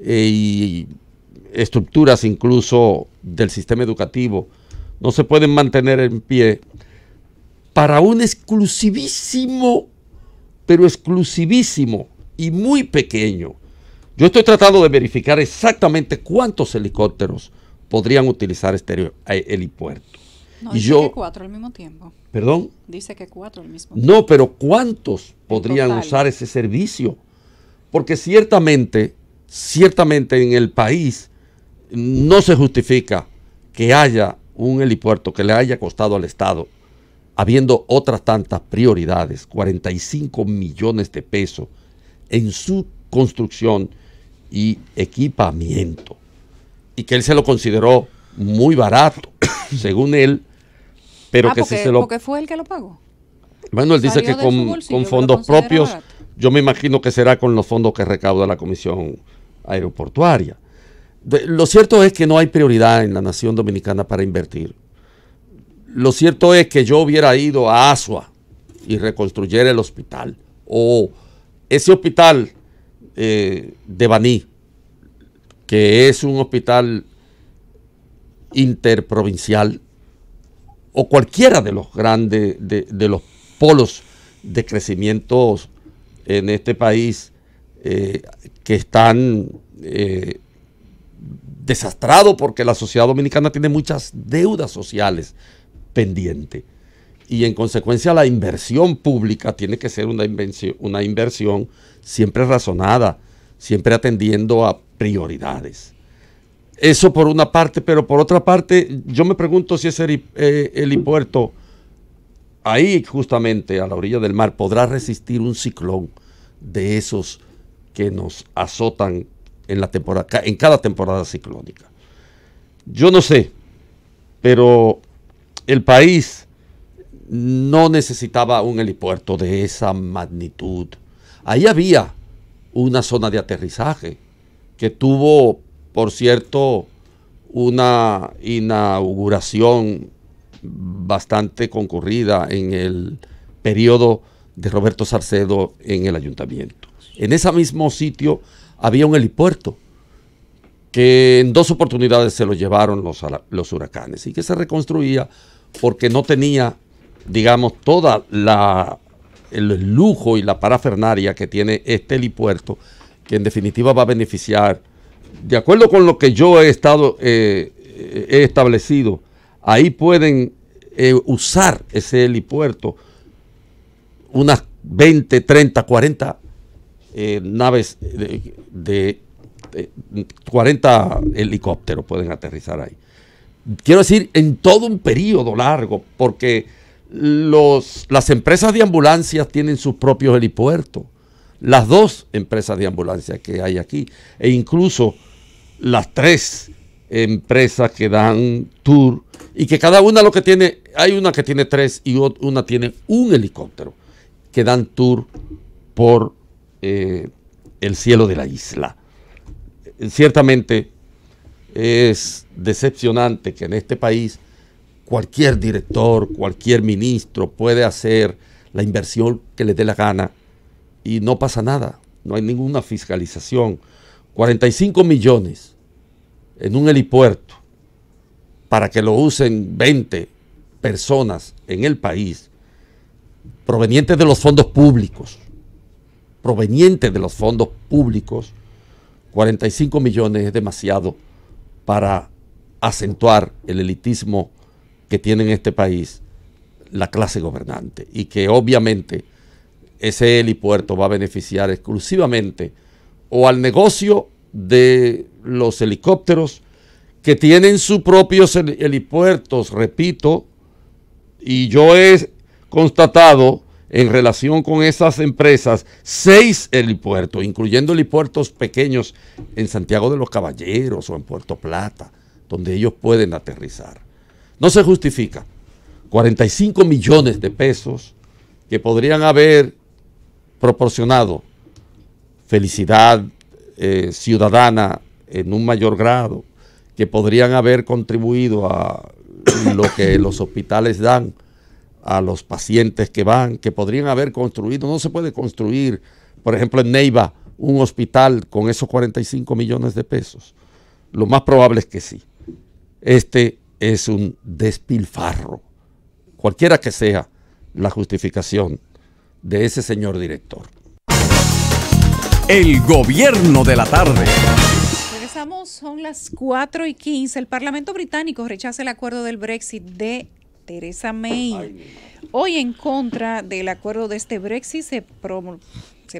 Speaker 7: y estructuras incluso del sistema educativo no se pueden mantener en pie, para un exclusivísimo, pero exclusivísimo y muy pequeño. Yo estoy tratando de verificar exactamente cuántos helicópteros podrían utilizar este helipuerto.
Speaker 2: No, dice que 4 al mismo tiempo.
Speaker 7: ¿Perdón?
Speaker 2: Dice que 4 al mismo tiempo.
Speaker 7: No, pero ¿cuántos podrían usar ese servicio? Porque ciertamente en el país no se justifica que haya un helipuerto que le haya costado al Estado, habiendo otras tantas prioridades, 45 millones de pesos en su construcción y equipamiento, y que él se lo consideró muy barato, según él, pero que
Speaker 2: porque,
Speaker 7: si se lo...
Speaker 2: porque fue él que lo pagó.
Speaker 7: Bueno, él dice que con fondos propios, yo me imagino que será con los fondos que recauda la Comisión Aeroportuaria. Lo cierto es que no hay prioridad en la nación dominicana para invertir. Lo cierto es que yo hubiera ido a Asua y reconstruyera el hospital, o ese hospital de Baní, que es un hospital interprovincial, o cualquiera de los grandes, de los polos de crecimiento en este país que están desastrados porque la sociedad dominicana tiene muchas deudas sociales pendientes y en consecuencia la inversión pública tiene que ser una inversión siempre razonada, siempre atendiendo a prioridades. Eso por una parte, pero por otra parte, yo me pregunto si ese helipuerto, ahí justamente a la orilla del mar, podrá resistir un ciclón de esos que nos azotan en cada temporada ciclónica. Yo no sé, pero el país no necesitaba un helipuerto de esa magnitud. Ahí había una zona de aterrizaje que tuvo, por cierto, una inauguración bastante concurrida en el periodo de Roberto Salcedo en el ayuntamiento. En ese mismo sitio había un helipuerto que en 2 oportunidades se lo llevaron los huracanes y que se reconstruía porque no tenía, digamos, toda el lujo y la parafernalia que tiene este helipuerto, que en definitiva va a beneficiar. De acuerdo con lo que yo he establecido, ahí pueden usar ese helipuerto unas 20, 30, 40 naves de 40 helicópteros pueden aterrizar ahí. Quiero decir, en todo un periodo largo, porque las empresas de ambulancias tienen sus propios helipuertos. Las 2 empresas de ambulancia que hay aquí, e incluso las 3 empresas que dan tour, y que cada una lo que tiene, hay una que tiene 3 y una tiene un helicóptero, que dan tour por el cielo de la isla. Ciertamente es decepcionante que en este país cualquier director, cualquier ministro puede hacer la inversión que le dé la gana y no pasa nada, no hay ninguna fiscalización. 45 millones en un helipuerto para que lo usen 20 personas en el país, provenientes de los fondos públicos, 45 millones es demasiado para acentuar el elitismo que tiene en este país la clase gobernante, y que obviamente ese helipuerto va a beneficiar exclusivamente o al negocio de los helicópteros que tienen sus propios helipuertos, repito, y yo he constatado en relación con esas empresas 6 helipuertos, incluyendo helipuertos pequeños en Santiago de los Caballeros o en Puerto Plata, donde ellos pueden aterrizar. No se justifica 45 millones de pesos que podrían haber proporcionado felicidad ciudadana en un mayor grado, que podrían haber contribuido a lo que los hospitales dan a los pacientes que van, que podrían haber construido. No se puede construir, por ejemplo, en Neiva, un hospital con esos 45 millones de pesos. Lo más probable es que sí. Este es un despilfarro, cualquiera que sea la justificación de ese señor director.
Speaker 1: El gobierno de la tarde.
Speaker 2: Regresamos, son las 4:15. El Parlamento británico rechaza el acuerdo del Brexit de Theresa May. Hoy, en contra del acuerdo de este Brexit, se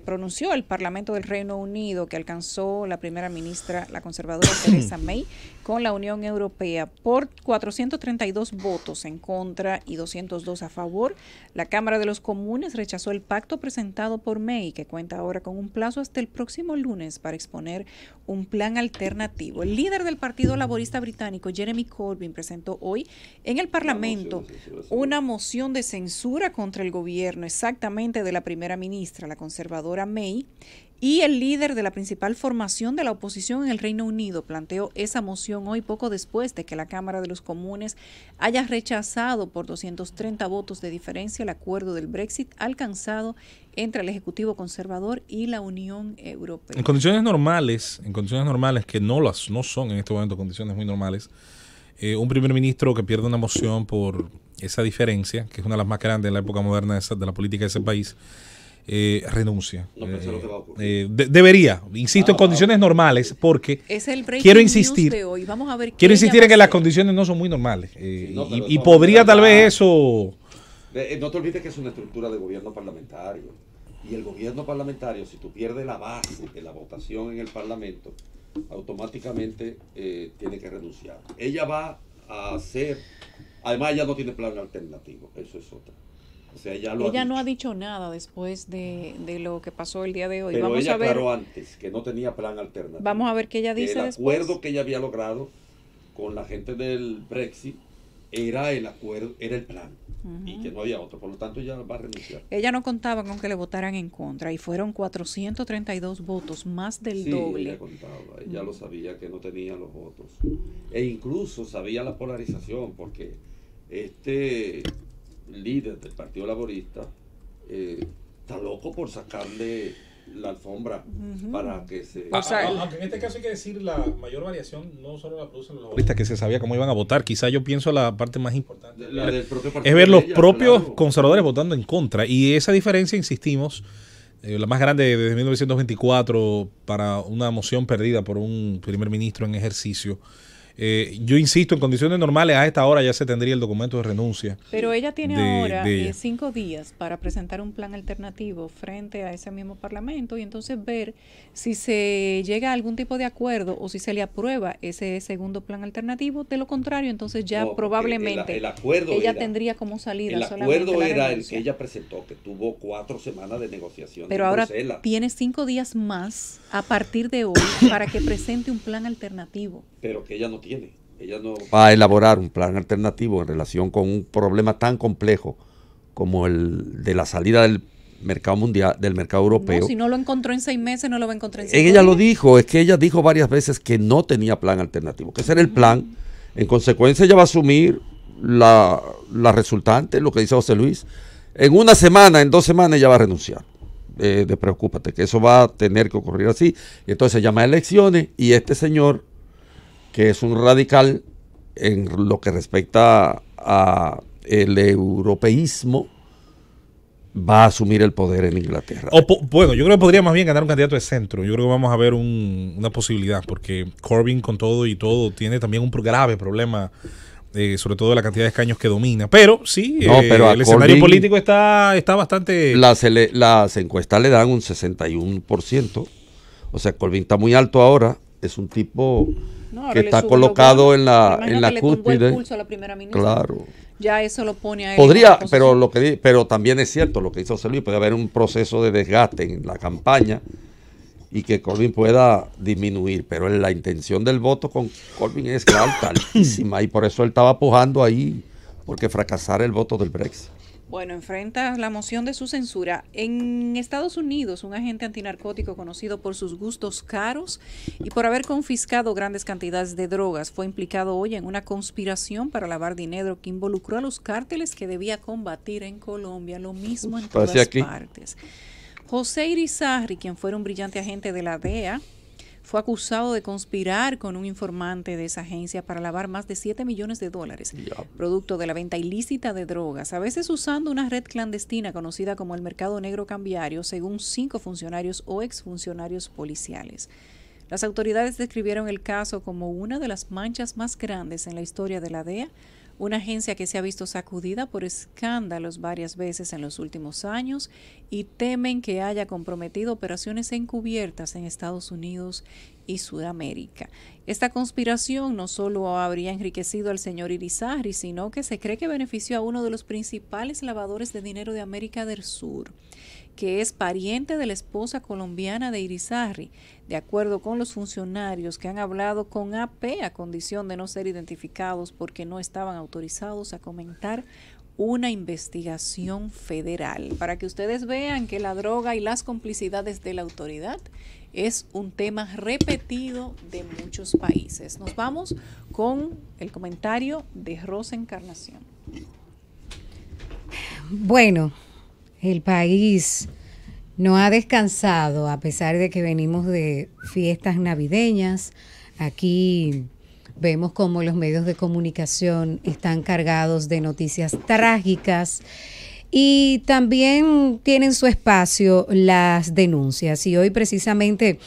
Speaker 2: pronunció el Parlamento del Reino Unido, que alcanzó la primera ministra, la conservadora Theresa May, con la Unión Europea. Por 432 votos en contra y 202 a favor, la Cámara de los Comunes rechazó el pacto presentado por May, que cuenta ahora con un plazo hasta el próximo lunes para exponer un plan alternativo. El líder del Partido Laborista británico, Jeremy Corbyn, presentó hoy en el Parlamento una moción de censura contra el gobierno, exactamente de la primera ministra, la conservadora May, y el líder de la principal formación de la oposición en el Reino Unido planteó esa moción hoy, poco después de que la Cámara de los Comunes haya rechazado por 230 votos de diferencia el acuerdo del Brexit alcanzado entre el Ejecutivo Conservador y la Unión Europea.
Speaker 12: En condiciones normales que no son en este momento condiciones muy normales, un primer ministro que pierde una moción por esa diferencia, que es una de las más grandes en la época moderna de la política de ese país, renuncia. Debería, insisto, en condiciones normales, porque
Speaker 2: es el
Speaker 12: quiero insistir
Speaker 2: de hoy. Vamos a ver
Speaker 12: en que las condiciones no son muy normales y podría tal vez eso.
Speaker 7: No te olvides que es una estructura de gobierno parlamentario, y el gobierno parlamentario, si tú pierdes la base de la votación en el Parlamento, automáticamente tiene que renunciar. Ella va a hacer, además ella no tiene plan alternativo, eso es otra. O sea, ella
Speaker 2: no ha dicho nada después de lo que pasó el día de hoy.
Speaker 7: Pero
Speaker 2: vamos
Speaker 7: ella
Speaker 2: a ver,
Speaker 7: aclaró antes que no tenía plan alternativo.
Speaker 2: Vamos a ver qué ella dice
Speaker 7: el
Speaker 2: después.
Speaker 7: El acuerdo que ella había logrado con la gente del Brexit era el acuerdo, era el plan, y que no había otro. Por lo tanto, ella va a renunciar.
Speaker 2: Ella no contaba con que le votaran en contra, y fueron 432 votos, más del doble.
Speaker 7: Ella contaba, ella lo sabía que no tenía los votos. E incluso sabía la polarización, porque este líder del Partido Laborista está loco por sacarle la alfombra para que se...
Speaker 12: Aunque en este caso hay que decir, la mayor variación no solo la producen los laboristas, que se sabía cómo iban a votar. Quizá yo pienso la parte más importante es ver los propios conservadores votando en contra, y esa diferencia, insistimos, la más grande desde 1924 para una moción perdida por un primer ministro en ejercicio. Yo insisto, en condiciones normales a esta hora ya se tendría el documento de renuncia.
Speaker 2: Pero ella tiene ahora 5 días para presentar un plan alternativo frente a ese mismo Parlamento, y entonces ver si se llega a algún tipo de acuerdo o si se le aprueba ese segundo plan alternativo. De lo contrario, entonces ya probablemente
Speaker 7: el acuerdo
Speaker 2: ella tendría como salida.
Speaker 7: El acuerdo era el que ella presentó, que tuvo 4 semanas de negociación.
Speaker 2: Pero ahora tiene 5 días más a partir de hoy para que presente un plan alternativo.
Speaker 7: Pero que ella no tiene. Ella no va a elaborar un plan alternativo en relación con un problema tan complejo como el de la salida del mercado mundial, del mercado europeo.
Speaker 2: No, si no lo encontró en 6 meses, no lo va a encontrar en 5 días.
Speaker 7: Ella lo dijo, es que ella dijo varias veces que no tenía plan alternativo, que ese era el plan. En consecuencia, ella va a asumir la resultante, lo que dice José Luis. En 1 semana, en 2 semanas, ella va a renunciar. Preocúpate, que eso va a tener que ocurrir así. Y entonces se llama elecciones, y este señor, que es un radical en lo que respecta a el europeísmo, va a asumir el poder en Inglaterra.
Speaker 12: Bueno, yo creo que podría más bien ganar un candidato de centro. Yo creo que vamos a ver una posibilidad, porque Corbyn, con todo y todo, tiene también un grave problema, sobre todo de la cantidad de escaños que domina. Pero sí, pero el escenario Corbyn, político está bastante...
Speaker 7: Las encuestas le dan un 61%. O sea, Corbyn está muy alto ahora. Es un tipo que está colocado en la cúspide. Claro.
Speaker 2: Ya eso lo pone a él.
Speaker 7: Podría, pero también es cierto lo que hizo José Luis, puede haber un proceso de desgaste en la campaña y que Corbyn pueda disminuir, pero la intención del voto con Corbyn es altísima, y por eso él estaba pujando ahí porque fracasara el voto del Brexit.
Speaker 2: Bueno, enfrenta la moción de su censura. En Estados Unidos, un agente antinarcótico conocido por sus gustos caros y por haber confiscado grandes cantidades de drogas fue implicado hoy en una conspiración para lavar dinero que involucró a los cárteles que debía combatir en Colombia. Lo mismo en todas partes. José Irizarry, quien fuera un brillante agente de la DEA, fue acusado de conspirar con un informante de esa agencia para lavar más de $7 millones, producto de la venta ilícita de drogas, a veces usando una red clandestina conocida como el mercado negro cambiario, según 5 funcionarios o exfuncionarios policiales. Las autoridades describieron el caso como una de las manchas más grandes en la historia de la DEA, una agencia que se ha visto sacudida por escándalos varias veces en los últimos años y temen que haya comprometido operaciones encubiertas en Estados Unidos y Sudamérica. Esta conspiración no solo habría enriquecido al señor Irizarry, sino que se cree que benefició a uno de los principales lavadores de dinero de América del Sur, que es pariente de la esposa colombiana de Irizarry, de acuerdo con los funcionarios que han hablado con AP a condición de no ser identificados porque no estaban autorizados a comentar una investigación federal. Para que ustedes vean que la droga y las complicidades de la autoridad es un tema repetido de muchos países. Nos vamos con el comentario de Rosa Encarnación.
Speaker 6: Bueno, el país no ha descansado a pesar de que venimos de fiestas navideñas. Aquí vemos cómo los medios de comunicación están cargados de noticias trágicas y también tienen su espacio las denuncias. Y hoy precisamente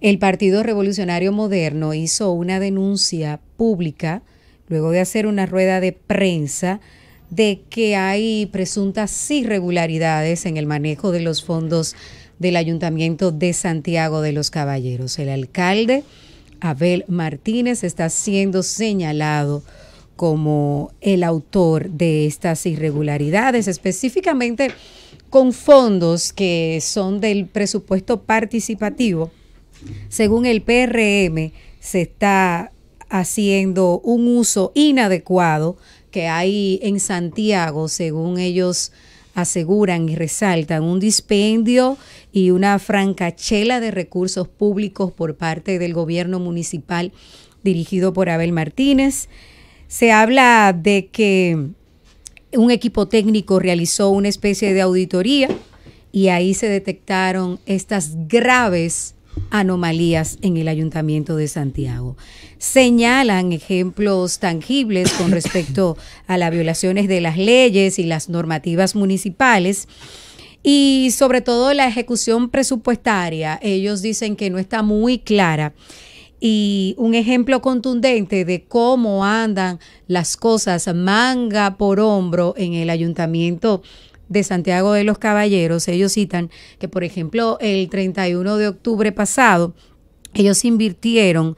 Speaker 6: el Partido Revolucionario Moderno hizo una denuncia pública luego de hacer una rueda de prensa de que hay presuntas irregularidades en el manejo de los fondos del Ayuntamiento de Santiago de los Caballeros. El alcalde Abel Martínez está siendo señalado como el autor de estas irregularidades, específicamente con fondos que son del presupuesto participativo. Según el PRM, se está haciendo un uso inadecuado que hay en Santiago, según ellos aseguran y resaltan, un dispendio y una francachela de recursos públicos por parte del gobierno municipal dirigido por Abel Martínez. Se habla de que un equipo técnico realizó una especie de auditoría y ahí se detectaron estas graves anomalías en el Ayuntamiento de Santiago. Señalan ejemplos tangibles con respecto a las violaciones de las leyes y las normativas municipales y sobre todo la ejecución presupuestaria. Ellos dicen que no está muy clara y un ejemplo contundente de cómo andan las cosas manga por hombro en el Ayuntamiento de Santiago de los Caballeros. Ellos citan que, por ejemplo, el 31 de octubre pasado, ellos invirtieron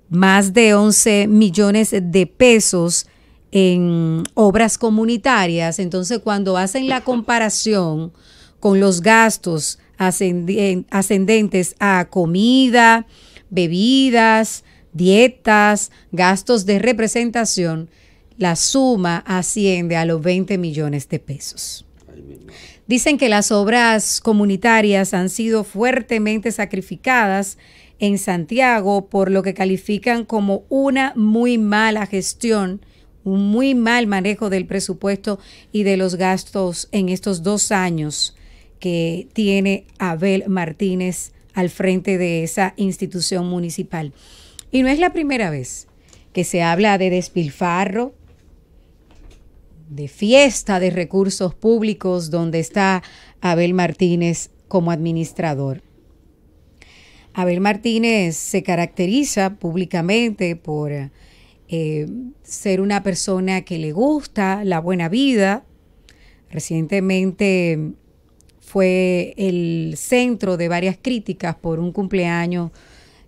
Speaker 6: más de 11 millones de pesos en obras comunitarias. Entonces, cuando hacen la comparación con los gastos ascendentes a comida, bebidas, dietas, gastos de representación, la suma asciende a los 20 millones de pesos. Dicen que las obras comunitarias han sido fuertemente sacrificadas en Santiago por lo que califican como una muy mala gestión, un muy mal manejo del presupuesto y de los gastos en estos 2 años que tiene Abel Martínez al frente de esa institución municipal. Y no es la primera vez que se habla de despilfarro, de fiesta de recursos públicos donde está Abel Martínez como administrador. Abel Martínez se caracteriza públicamente por ser una persona que le gusta la buena vida. Recientemente fue el centro de varias críticas por un cumpleaños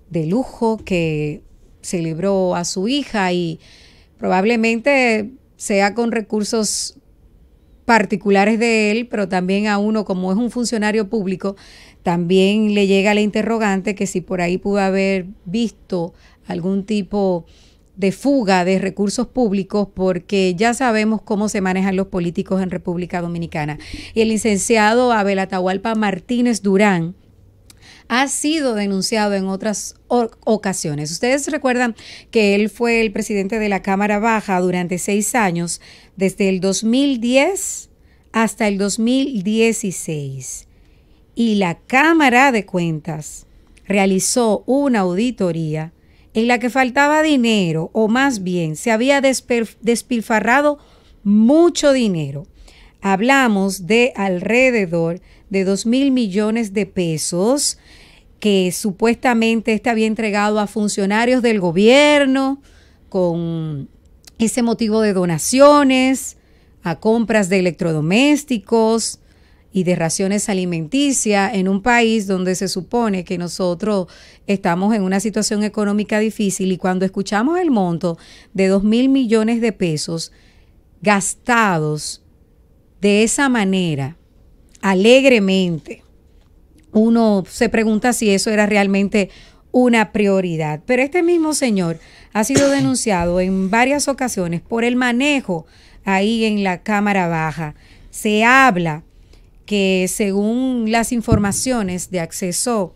Speaker 6: de lujo que celebró a su hija y probablemente sea con recursos particulares de él, pero también a uno, como es un funcionario público, también le llega la interrogante que si por ahí pudo haber visto algún tipo de fuga de recursos públicos, porque ya sabemos cómo se manejan los políticos en República Dominicana. Y el licenciado Abel Atahualpa Martínez Durán ha sido denunciado en otras ocasiones. Ustedes recuerdan que él fue el presidente de la Cámara Baja durante 6 años, desde el 2010 hasta el 2016. Y la Cámara de Cuentas realizó una auditoría en la que faltaba dinero, o más bien se había despilfarrado mucho dinero. Hablamos de alrededor de 2.000 millones de pesos que supuestamente había entregado a funcionarios del gobierno con ese motivo de donaciones, a compras de electrodomésticos y de raciones alimenticias en un país donde se supone que nosotros estamos en una situación económica difícil, y cuando escuchamos el monto de 2.000 millones de pesos gastados de esa manera, alegremente, uno se pregunta si eso era realmente una prioridad. Pero este mismo señor ha sido denunciado en varias ocasiones por el manejo ahí en la Cámara Baja. Se habla que, según las informaciones de acceso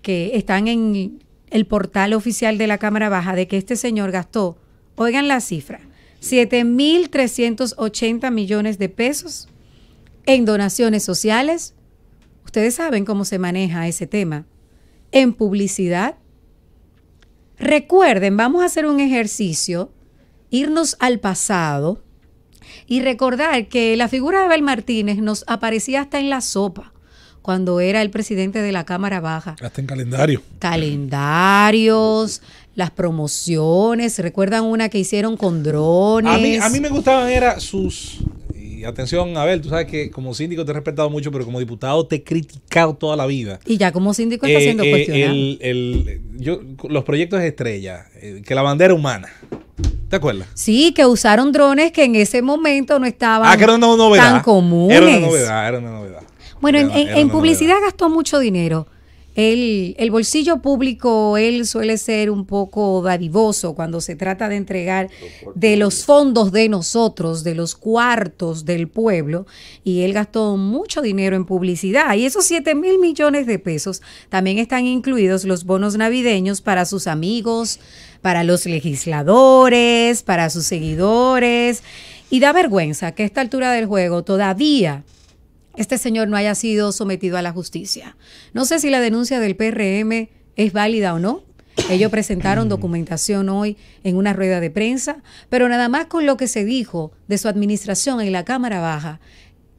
Speaker 6: que están en el portal oficial de la Cámara Baja, de que este señor gastó, oigan la cifra, 7.380 millones de pesos en donaciones sociales. Ustedes saben cómo se maneja ese tema. En publicidad. Recuerden, vamos a hacer un ejercicio, irnos al pasado y recordar que la figura de Abel Martínez nos aparecía hasta en la sopa cuando era el presidente de la Cámara Baja.
Speaker 12: Hasta en calendario.
Speaker 6: Calendarios, las promociones. ¿Recuerdan una que hicieron con drones?
Speaker 12: A mí me gustaban era sus... Y atención, Abel, tú sabes que como síndico te he respetado mucho, pero como diputado te he criticado toda la vida.
Speaker 6: Y ya como síndico está siendo cuestionado.
Speaker 12: Los proyectos estrella, que la bandera humana. ¿Te acuerdas?
Speaker 6: Sí, que usaron drones que en ese momento no estaban
Speaker 12: que era una novedad,
Speaker 6: tan comunes.
Speaker 12: Era una novedad.
Speaker 6: Bueno, en publicidad gastó mucho dinero. El bolsillo público, él suele ser un poco dadivoso cuando se trata de entregar de los fondos de nosotros, de los cuartos del pueblo, y él gastó mucho dinero en publicidad. Y esos 7.000 millones de pesos también están incluidos los bonos navideños para sus amigos, para los legisladores, para sus seguidores. Y da vergüenza que a esta altura del juego todavía este señor no haya sido sometido a la justicia. No sé si la denuncia del PRM es válida o no. Ellos presentaron documentación hoy en una rueda de prensa, pero nada más con lo que se dijo de su administración en la Cámara Baja,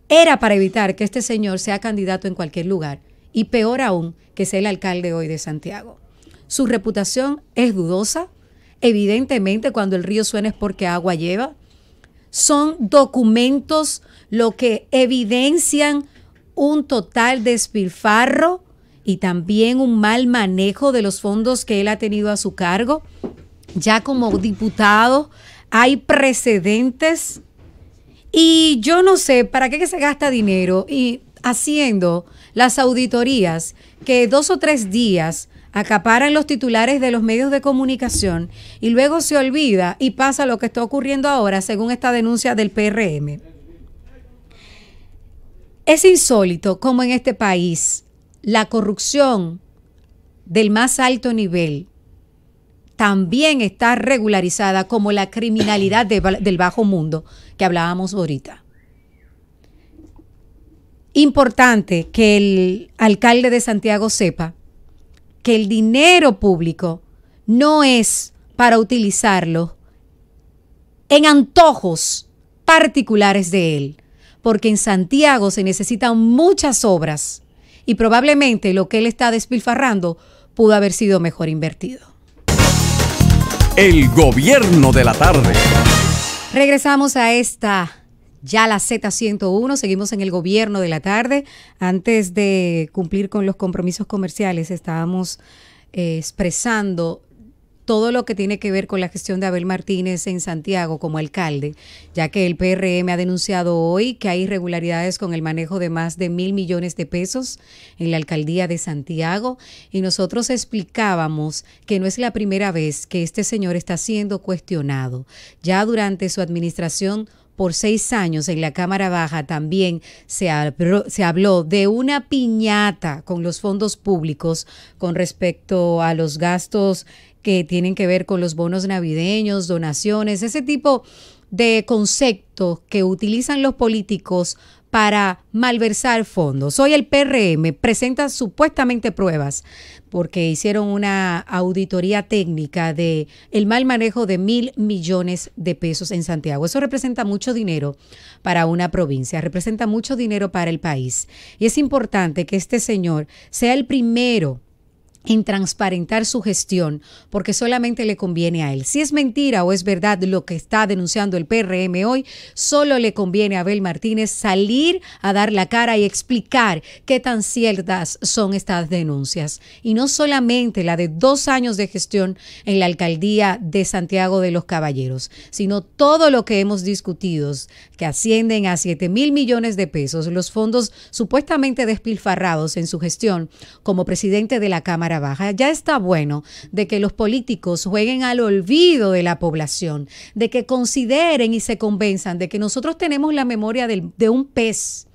Speaker 6: era para evitar que este señor sea candidato en cualquier lugar, y peor aún, que sea el alcalde hoy de Santiago. Su reputación es dudosa. Evidentemente, cuando el río suena es porque agua lleva. Son documentos lo que evidencian un total despilfarro y también un mal manejo de los fondos que él ha tenido a su cargo. Ya como diputado hay precedentes y yo no sé para qué se gasta dinero y haciendo las auditorías que 2 o 3 días acaparan los titulares de los medios de comunicación y luego se olvida y pasa lo que está ocurriendo ahora según esta denuncia del PRM. Es insólito cómo en este país la corrupción del más alto nivel también está regularizada como la criminalidad del bajo mundo que hablábamos ahorita. Importante que el alcalde de Santiago sepa que el dinero público no es para utilizarlo en antojos particulares de él, porque en Santiago se necesitan muchas obras y probablemente lo que él está despilfarrando pudo haber sido mejor invertido.
Speaker 1: El gobierno de la tarde.
Speaker 6: Regresamos a esta, ya la Z101, seguimos en el gobierno de la tarde. Antes de cumplir con los compromisos comerciales, estábamos expresando todo lo que tiene que ver con la gestión de Abel Martínez en Santiago como alcalde, ya que el PRM ha denunciado hoy que hay irregularidades con el manejo de más de 1.000 millones de pesos en la alcaldía de Santiago, y nosotros explicábamos que no es la primera vez que este señor está siendo cuestionado. Ya durante su administración por 6 años en la Cámara Baja también se habló de una piñata con los fondos públicos con respecto a los gastos que tienen que ver con los bonos navideños, donaciones, ese tipo de conceptos que utilizan los políticos para malversar fondos. Hoy el PRM presenta supuestamente pruebas porque hicieron una auditoría técnica de el mal manejo de 1.000 millones de pesos en Santiago. Eso representa mucho dinero para una provincia, representa mucho dinero para el país. Y es importante que este señor sea el primero en transparentar su gestión, porque solamente le conviene a él. Si es mentira o es verdad lo que está denunciando el PRM hoy, solo le conviene a Abel Martínez salir a dar la cara y explicar qué tan ciertas son estas denuncias. Y no solamente la de 2 años de gestión en la alcaldía de Santiago de los Caballeros, sino todo lo que hemos discutido, que ascienden a 7,000 millones de pesos, los fondos supuestamente despilfarrados en su gestión como presidente de la Cámara Baja. Ya está bueno de que los políticos jueguen al olvido de la población, de que consideren y se convenzan de que nosotros tenemos la memoria de un pez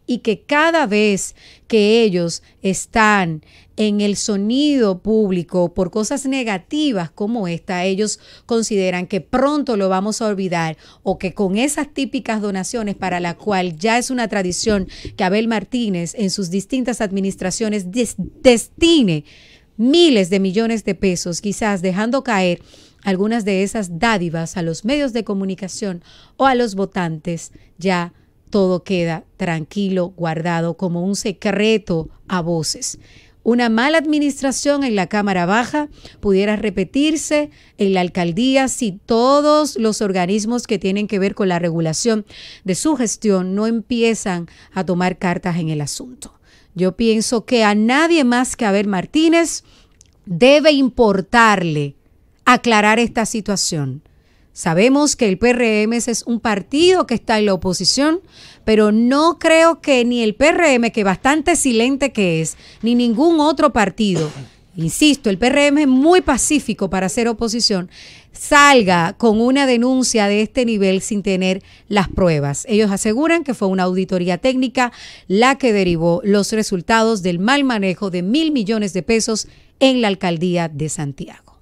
Speaker 6: y que cada vez que ellos están en el sonido público por cosas negativas como esta, ellos consideran que pronto lo vamos a olvidar o que con esas típicas donaciones para la cual ya es una tradición que Abel Martínez en sus distintas administraciones destine miles de millones de pesos, quizás dejando caer algunas de esas dádivas a los medios de comunicación o a los votantes, ya todo queda tranquilo, guardado como un secreto a voces. Una mala administración en la Cámara Baja pudiera repetirse en la alcaldía si todos los organismos que tienen que ver con la regulación de su gestión no empiezan a tomar cartas en el asunto. Yo pienso que a nadie más que a Abel Martínez debe importarle aclarar esta situación. Sabemos que el PRM es un partido que está en la oposición, pero no creo que ni el PRM, que bastante silente que es, ni ningún otro partido, insisto, el PRM es muy pacífico para hacer oposición, salga con una denuncia de este nivel sin tener las pruebas. Ellos aseguran que fue una auditoría técnica la que derivó los resultados del mal manejo de 1,000 millones de pesos en la alcaldía de Santiago.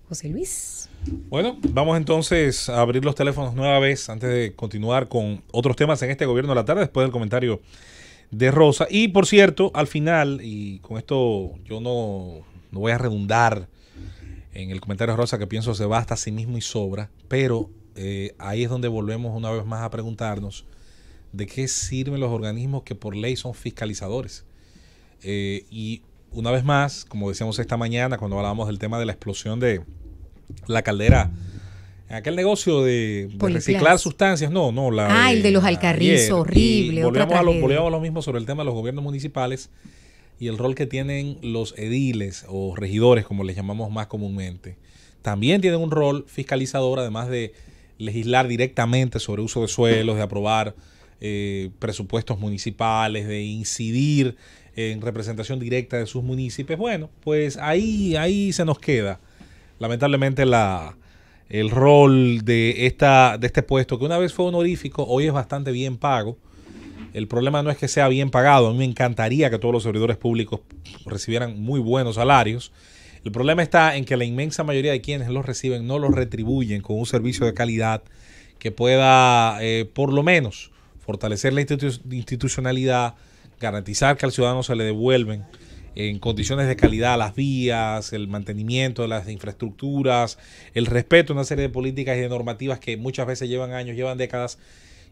Speaker 6: José Luis.
Speaker 12: Bueno, vamos entonces a abrir los teléfonos nueva vez antes de continuar con otros temas en este Gobierno de la Tarde, después del comentario de Rosa. Y por cierto, al final, y con esto yo no voy a redundar en el comentario de Rosa, que pienso se basta a sí mismo y sobra, pero ahí es donde volvemos una vez más a preguntarnos de qué sirven los organismos que por ley son fiscalizadores. Y una vez más, como decíamos esta mañana cuando hablábamos del tema de la explosión de la caldera, aquel negocio de reciclar sustancias, el de los Alcarrizos, horrible. Volvíamos a lo mismo sobre el tema de los gobiernos municipales y el rol que tienen los ediles o regidores, como les llamamos más comúnmente. También tienen un rol fiscalizador, además de legislar directamente sobre uso de suelos, de aprobar presupuestos municipales, de incidir en representación directa de sus municipios. Bueno, pues ahí se nos queda lamentablemente el rol de este puesto, que una vez fue honorífico, hoy es bastante bien pago. El problema no es que sea bien pagado. A mí me encantaría que todos los servidores públicos recibieran muy buenos salarios. El problema está en que la inmensa mayoría de quienes los reciben no los retribuyen con un servicio de calidad que pueda, por lo menos, fortalecer la institucionalidad, garantizar que al ciudadano se le devuelven en condiciones de calidad las vías, el mantenimiento de las infraestructuras, el respeto a una serie de políticas y de normativas que muchas veces llevan años, llevan décadas,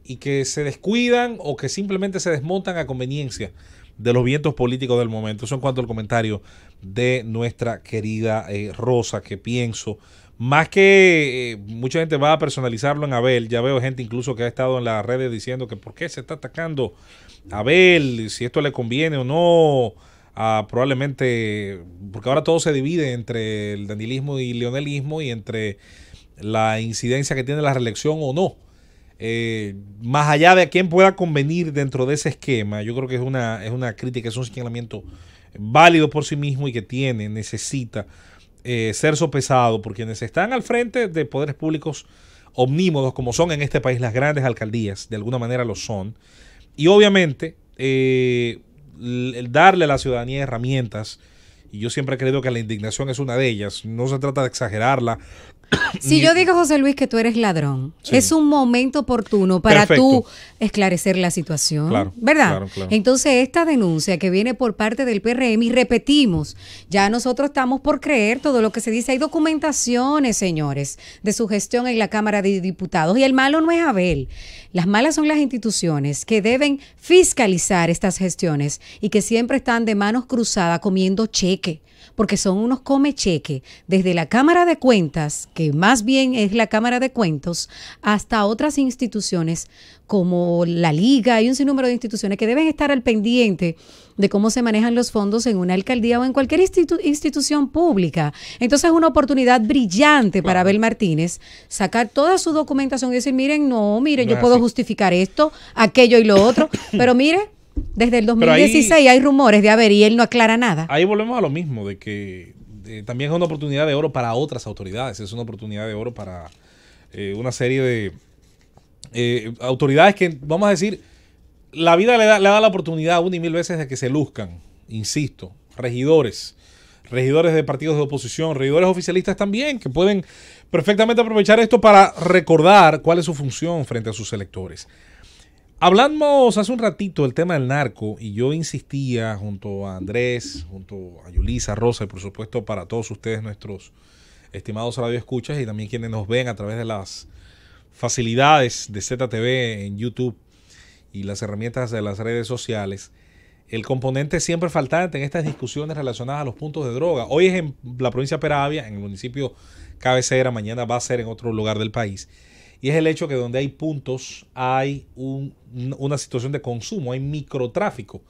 Speaker 12: y que se descuidan o que simplemente se desmontan a conveniencia de los vientos políticos del momento. Eso en cuanto al comentario de nuestra querida Rosa, que pienso, más que mucha gente va a personalizarlo en Abel, ya veo gente incluso que ha estado en las redes diciendo que por qué se está atacando a Abel, si esto le conviene o no. Probablemente, porque ahora todo se divide entre el danilismo y leonelismo y entre la incidencia que tiene la reelección o no. Más allá de a quién pueda convenir dentro de ese esquema, yo creo que es una crítica, es un señalamiento válido por sí mismo y que necesita ser sopesado por quienes están al frente de poderes públicos omnímodos, como son en este país las grandes alcaldías, de alguna manera lo son. Y obviamente, el darle a la ciudadanía herramientas, y yo siempre he creído que la indignación es una de ellas, no se trata de exagerarla
Speaker 6: Si yo digo, José Luis, que tú eres ladrón, es un momento oportuno para tú esclarecer la situación, ¿verdad?
Speaker 12: Claro.
Speaker 6: Entonces, esta denuncia que viene por parte del PRM, y repetimos, ya nosotros estamos por creer todo lo que se dice. Hay documentaciones, señores, de su gestión en la Cámara de Diputados, y el malo no es Abel. Las malas son las instituciones que deben fiscalizar estas gestiones y que siempre están de manos cruzadas comiendo cheque, porque son unos come cheque, desde la Cámara de Cuentas, que más bien es la Cámara de Cuentos, hasta otras instituciones como la Liga. Hay un sinnúmero de instituciones que deben estar al pendiente de cómo se manejan los fondos en una alcaldía o en cualquier institución pública. Entonces es una oportunidad brillante para Abel Martínez sacar toda su documentación y decir, miren, yo puedo justificar esto, aquello y lo otro, pero mire, desde el 2016 hay rumores de Abel y él no aclara nada.
Speaker 12: Ahí volvemos a lo mismo, de que también es una oportunidad de oro para otras autoridades, es una oportunidad de oro para una serie de autoridades que, vamos a decir, la vida le da la oportunidad una y mil veces de que se luzcan, insisto, regidores de partidos de oposición, regidores oficialistas también, que pueden perfectamente aprovechar esto para recordar cuál es su función frente a sus electores. Hablamos hace un ratito del tema del narco y yo insistía junto a Andrés, junto a Yulisa, Rosa y por supuesto para todos ustedes, nuestros estimados radioescuchas y también quienes nos ven a través de las facilidades de ZTV en YouTube y las herramientas de las redes sociales, el componente siempre faltante en estas discusiones relacionadas a los puntos de droga. Hoy es en la provincia de Peravia, en el municipio cabecera, mañana va a ser en otro lugar del país. Y es el hecho que donde hay puntos hay una situación de consumo, hay microtráfico.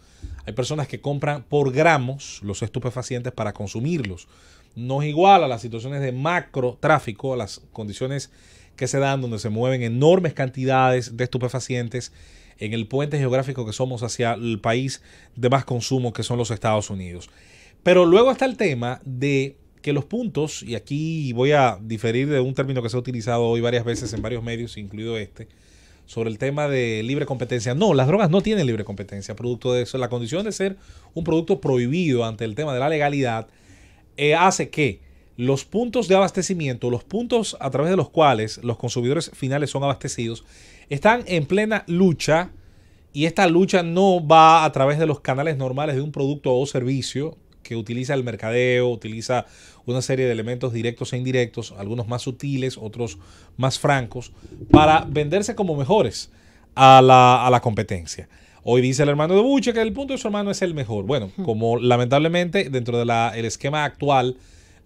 Speaker 12: Hay personas que compran por gramos los estupefacientes para consumirlos. No es igual a las situaciones de macrotráfico, a las condiciones que se dan donde se mueven enormes cantidades de estupefacientes en el puente geográfico que somos hacia el país de más consumo que son los Estados Unidos. Pero luego está el tema de que los puntos, y aquí voy a diferir de un término que se ha utilizado hoy varias veces en varios medios, incluido este, sobre el tema de libre competencia. No, las drogas no tienen libre competencia, producto de eso. La condición de ser un producto prohibido ante el tema de la legalidad hace que los puntos de abastecimiento, los puntos a través de los cuales los consumidores finales son abastecidos, están en plena lucha, y esta lucha no va a través de los canales normales de un producto o servicio que utiliza el mercadeo, utiliza una serie de elementos directos e indirectos, algunos más sutiles, otros más francos, para venderse como mejores a la competencia. Hoy dice el hermano de Buche que el punto de su hermano es el mejor. Bueno, como lamentablemente dentro del esquema actual,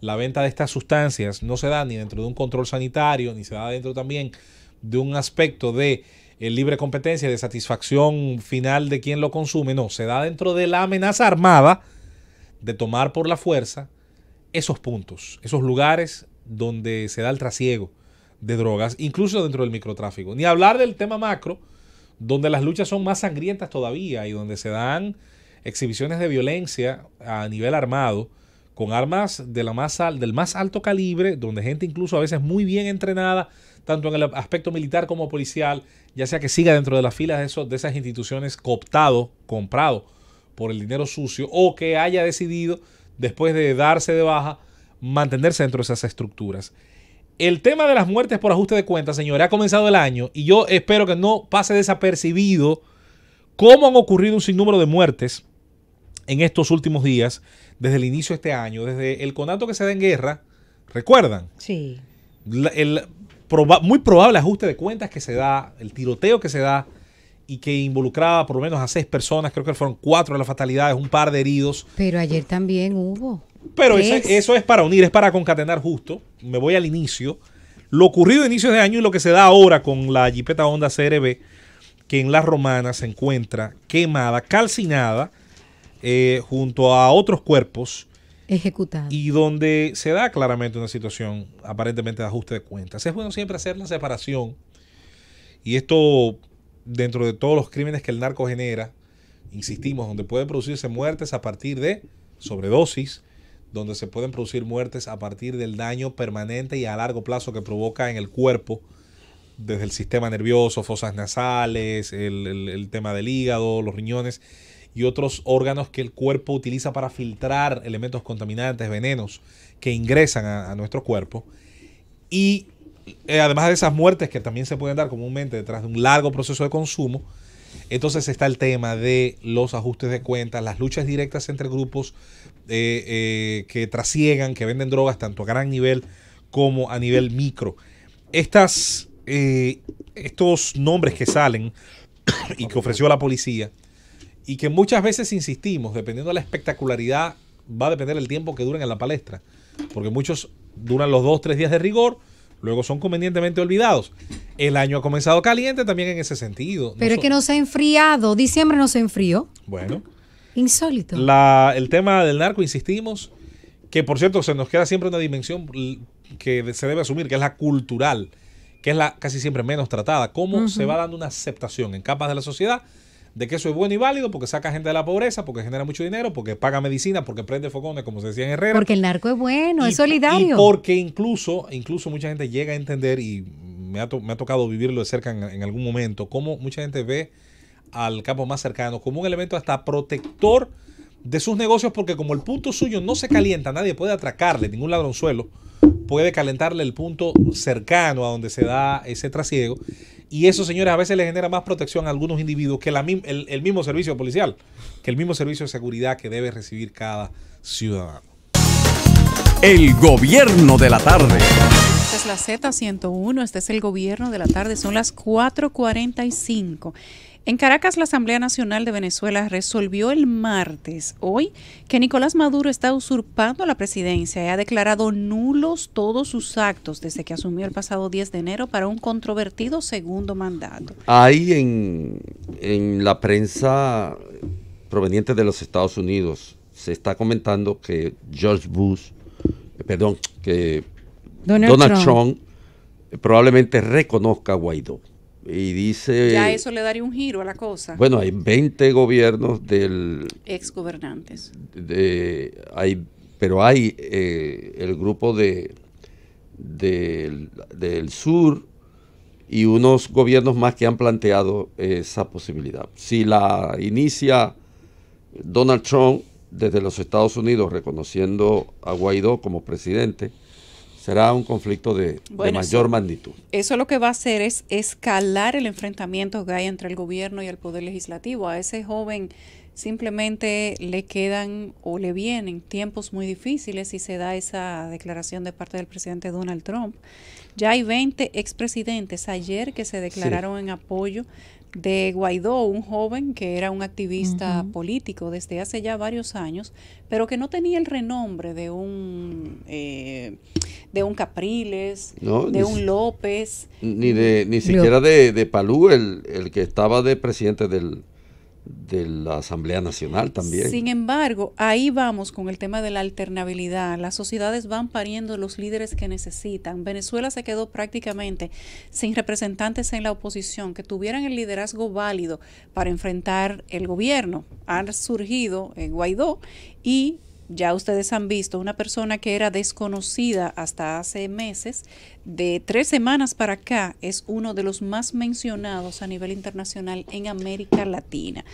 Speaker 12: la venta de estas sustancias no se da ni dentro de un control sanitario, ni se da dentro también de un aspecto de libre competencia, de satisfacción final de quien lo consume, no, se da dentro de la amenaza armada de tomar por la fuerza esos puntos, esos lugares donde se da el trasiego de drogas, incluso dentro del microtráfico. Ni hablar del tema macro, donde las luchas son más sangrientas todavía y donde se dan exhibiciones de violencia a nivel armado, con armas del más alto calibre, donde gente incluso a veces muy bien entrenada, tanto en el aspecto militar como policial, ya sea que siga dentro de las filas de esas instituciones comprado por el dinero sucio, o que haya decidido, después de darse de baja, mantenerse dentro de esas estructuras. El tema de las muertes por ajuste de cuentas, señores, ha comenzado el año y yo espero que no pase desapercibido cómo han ocurrido un sinnúmero de muertes en estos últimos días, desde el inicio de este año, desde el conato que se da en guerra, ¿recuerdan?
Speaker 6: Sí.
Speaker 12: El muy probable ajuste de cuentas que se da, el tiroteo que se da, y que involucraba por lo menos a 6 personas, creo que fueron 4 de las fatalidades, un par de heridos.
Speaker 6: Pero ayer también hubo.
Speaker 12: Pero eso es para unir, es para concatenar justo. Me voy al inicio. Lo ocurrido a inicios de año y lo que se da ahora con la Jeepeta Honda CRB, que en La Romana se encuentra quemada, calcinada, junto a otros cuerpos.
Speaker 6: Ejecutados.
Speaker 12: Y donde se da claramente una situación aparentemente de ajuste de cuentas. Es bueno siempre hacer la separación. Y esto, dentro de todos los crímenes que el narco genera, insistimos, donde pueden producirse muertes a partir de sobredosis, donde se pueden producir muertes a partir del daño permanente y a largo plazo que provoca en el cuerpo, desde el sistema nervioso, fosas nasales, el tema del hígado, los riñones y otros órganos que el cuerpo utiliza para filtrar elementos contaminantes, venenos que ingresan a nuestro cuerpo. Y además de esas muertes que también se pueden dar comúnmente detrás de un largo proceso de consumo, entonces está el tema de los ajustes de cuentas, las luchas directas entre grupos que trasiegan, que venden drogas tanto a gran nivel como a nivel micro. Estos nombres que salen y que ofreció la policía, y que muchas veces insistimos, dependiendo de la espectacularidad, va a depender del tiempo que duren en la palestra, porque muchos duran los 2-3 días de rigor, luego son convenientemente olvidados. El año ha comenzado caliente también en ese sentido.
Speaker 6: Pero es que no se ha enfriado, diciembre no se enfrió.
Speaker 12: Bueno.
Speaker 6: Insólito.
Speaker 12: El tema del narco, insistimos, que por cierto se nos queda siempre una dimensión que se debe asumir, que es la cultural, que es la casi siempre menos tratada. Cómo se va dando una aceptación en capas de la sociedad de que eso es bueno y válido porque saca gente de la pobreza, porque genera mucho dinero, porque paga medicina, porque prende focones, como se decía en Herrera.
Speaker 6: Porque el narco es bueno, es solidario.
Speaker 12: Y porque incluso mucha gente llega a entender, y me ha tocado vivirlo de cerca en algún momento, cómo mucha gente ve al capo más cercano como un elemento hasta protector de sus negocios, porque como el punto suyo no se calienta, nadie puede atracarle, ningún ladronzuelo puede calentarle el punto cercano a donde se da ese trasiego. Y eso, señores, a veces le genera más protección a algunos individuos que el mismo servicio policial, que el mismo servicio de seguridad que debe recibir cada ciudadano.
Speaker 1: El gobierno de la tarde.
Speaker 2: Esta es la Z101, este es el gobierno de la tarde, son las 4:45. En Caracas, la Asamblea Nacional de Venezuela resolvió el martes, hoy, que Nicolás Maduro está usurpando la presidencia y ha declarado nulos todos sus actos desde que asumió el pasado 10 de enero para un controvertido segundo mandato.
Speaker 7: Hay en la prensa proveniente de los Estados Unidos, se está comentando que Donald Trump probablemente reconozca a Guaidó. Y dice...
Speaker 2: Ya eso le daría un giro a la cosa.
Speaker 7: Bueno, hay 20 gobiernos del...
Speaker 2: exgobernantes.
Speaker 7: Pero hay el grupo del sur y unos gobiernos más que han planteado esa posibilidad. Si la inicia Donald Trump desde los Estados Unidos reconociendo a Guaidó como presidente, será un conflicto de mayor magnitud.
Speaker 2: Eso lo que va a hacer es escalar el enfrentamiento que hay entre el gobierno y el poder legislativo. A ese joven simplemente le quedan o le vienen tiempos muy difíciles si se da esa declaración de parte del presidente Donald Trump. Ya hay 20 expresidentes ayer que se declararon en apoyo de Guaidó, un joven que era un activista político desde hace ya varios años, pero que no tenía el renombre de un Capriles, de un López.
Speaker 7: Ni siquiera de Palú, el que estaba de presidente de la Asamblea Nacional también.
Speaker 2: Sin embargo, ahí vamos con el tema de la alternabilidad. Las sociedades van pariendo los líderes que necesitan. Venezuela se quedó prácticamente sin representantes en la oposición que tuvieran el liderazgo válido para enfrentar el gobierno. Han surgido Guaidó y ya ustedes han visto una persona que era desconocida hasta hace meses, de 3 semanas para acá es uno de los más mencionados a nivel internacional en América Latina.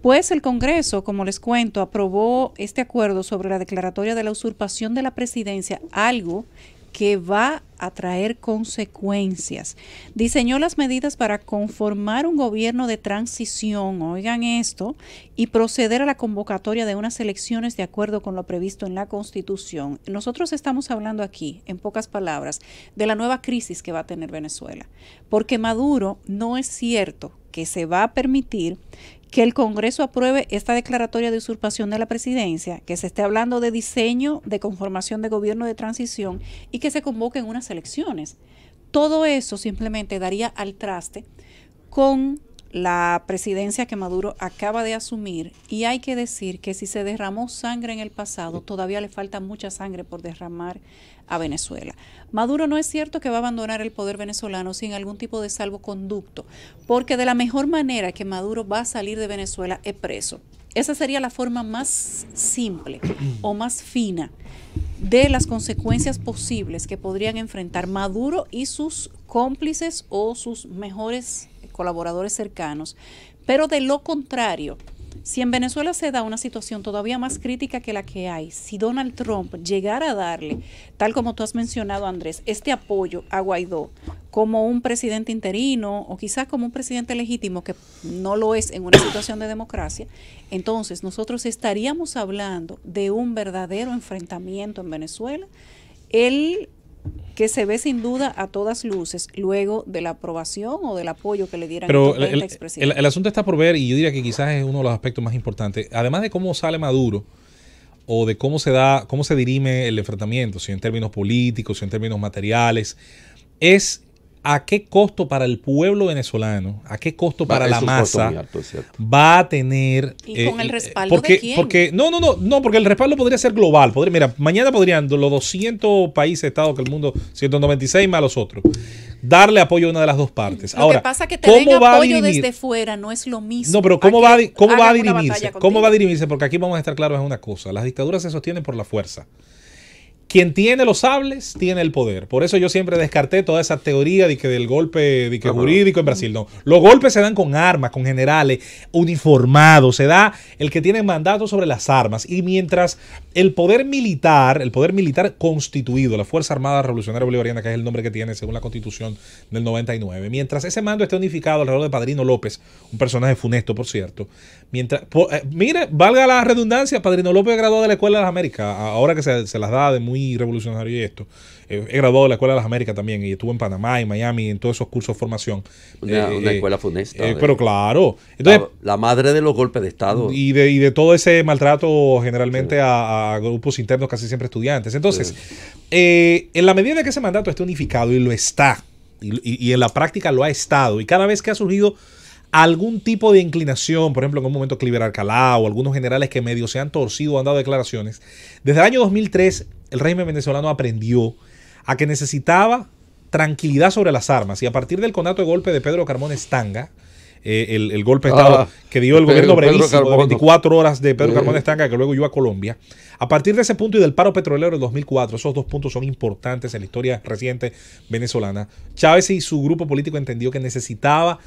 Speaker 2: Pues el Congreso, como les cuento, aprobó este acuerdo sobre la declaratoria de la usurpación de la presidencia, algo que va a traer consecuencias. Diseñó las medidas para conformar un gobierno de transición, oigan esto, y proceder a la convocatoria de unas elecciones de acuerdo con lo previsto en la Constitución. Nosotros estamos hablando aquí, en pocas palabras, de la nueva crisis que va a tener Venezuela, porque Maduro no es cierto que se va a permitir que el Congreso apruebe esta declaratoria de usurpación de la presidencia, que se esté hablando de diseño de conformación de gobierno de transición y que se convoquen unas elecciones. Todo eso simplemente daría al traste con la presidencia que Maduro acaba de asumir, y hay que decir que si se derramó sangre en el pasado, todavía le falta mucha sangre por derramar a Venezuela. Maduro no es cierto que va a abandonar el poder venezolano sin algún tipo de salvoconducto, porque de la mejor manera que Maduro va a salir de Venezuela es preso. Esa sería la forma más simple o más fina de las consecuencias posibles que podrían enfrentar Maduro y sus cómplices o sus mejores colaboradores cercanos. Pero de lo contrario, Si en Venezuela se da una situación todavía más crítica que la que hay, si Donald Trump llegara a darle, tal como tú has mencionado, Andrés, este apoyo a Guaidó como un presidente interino o quizás como un presidente legítimo, que no lo es en una situación de democracia, entonces nosotros estaríamos hablando de un verdadero enfrentamiento en Venezuela, el que se ve sin duda a todas luces luego de la aprobación o del apoyo que le dieran
Speaker 12: pero
Speaker 2: a este expresidente.
Speaker 12: El asunto está por ver, y yo diría que quizás es uno de los aspectos más importantes, además de cómo sale Maduro o de cómo se dirime el enfrentamiento, si en términos políticos, si en términos materiales, es a qué costo para el pueblo venezolano, a qué costo para la masa va a tener.
Speaker 2: ¿Y con el respaldo de quién?
Speaker 12: Porque porque el respaldo podría ser global. Mira, mañana podrían los 200 países, estados que el mundo, 196 más los otros, darle apoyo a una de las dos partes.
Speaker 2: Lo que pasa es que te den apoyo desde fuera no es lo mismo.
Speaker 12: No, pero ¿cómo va a dirimirse? ¿Cómo va a dirimirse? Porque aquí vamos a estar claros en una cosa. Las dictaduras se sostienen por la fuerza. Quien tiene los sables tiene el poder. Por eso yo siempre descarté toda esa teoría de que del golpe jurídico en Brasil. No, los golpes se dan con armas, con generales uniformados. Se da el que tiene mandato sobre las armas. Y mientras el poder militar constituido, la Fuerza Armada Revolucionaria Bolivariana, que es el nombre que tiene según la Constitución del 99, mientras ese mando esté unificado alrededor de Padrino López, un personaje funesto, por cierto, mire, valga la redundancia, Padrino López graduó de la Escuela de las Américas, ahora que se las da de muy revolucionario y esto. He graduado de la Escuela de las Américas también y estuve en Panamá, en Miami, en todos esos cursos de formación.
Speaker 7: Una escuela funesta.
Speaker 12: Pero claro. Entonces,
Speaker 7: la madre de los golpes de Estado.
Speaker 12: Y de todo ese maltrato generalmente a grupos internos, casi siempre estudiantes. Entonces, en la medida que ese mandato esté unificado, y lo está, y en la práctica lo ha estado, y cada vez que ha surgido algún tipo de inclinación, por ejemplo, en un momento Cliver Alcalá o algunos generales que medio se han torcido o han dado declaraciones, desde el año 2003 el régimen venezolano aprendió a que necesitaba tranquilidad sobre las armas, y a partir del conato de golpe de Pedro Carmón Estanga, el golpe de Estado que dio el gobierno brevísimo de 24 horas de Pedro Carmón Estanga, que luego llevó a Colombia, a partir de ese punto y del paro petrolero del 2004, esos dos puntos son importantes en la historia reciente venezolana, Chávez y su grupo político entendió que necesitaba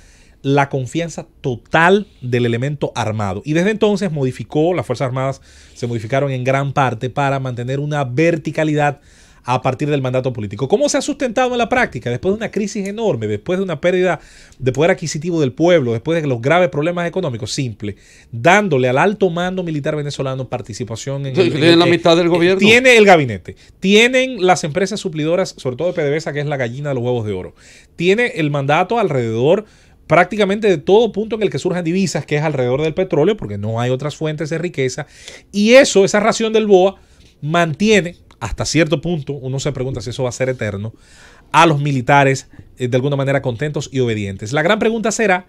Speaker 12: la confianza total del elemento armado. Y desde entonces las Fuerzas Armadas se modificaron en gran parte para mantener una verticalidad a partir del mandato político. ¿Cómo se ha sustentado en la práctica? Después de una crisis enorme, después de una pérdida de poder adquisitivo del pueblo, después de los graves problemas económicos, simple, dándole al alto mando militar venezolano participación
Speaker 7: en la mitad del gobierno.
Speaker 12: Tiene el gabinete, tienen las empresas suplidoras, sobre todo de PDVSA, que es la gallina de los huevos de oro. Tiene el mandato alrededor prácticamente de todo punto en el que surjan divisas, que es alrededor del petróleo, porque no hay otras fuentes de riqueza, y esa ración del BOA mantiene, hasta cierto punto, uno se pregunta si eso va a ser eterno, a los militares de alguna manera contentos y obedientes. La gran pregunta será,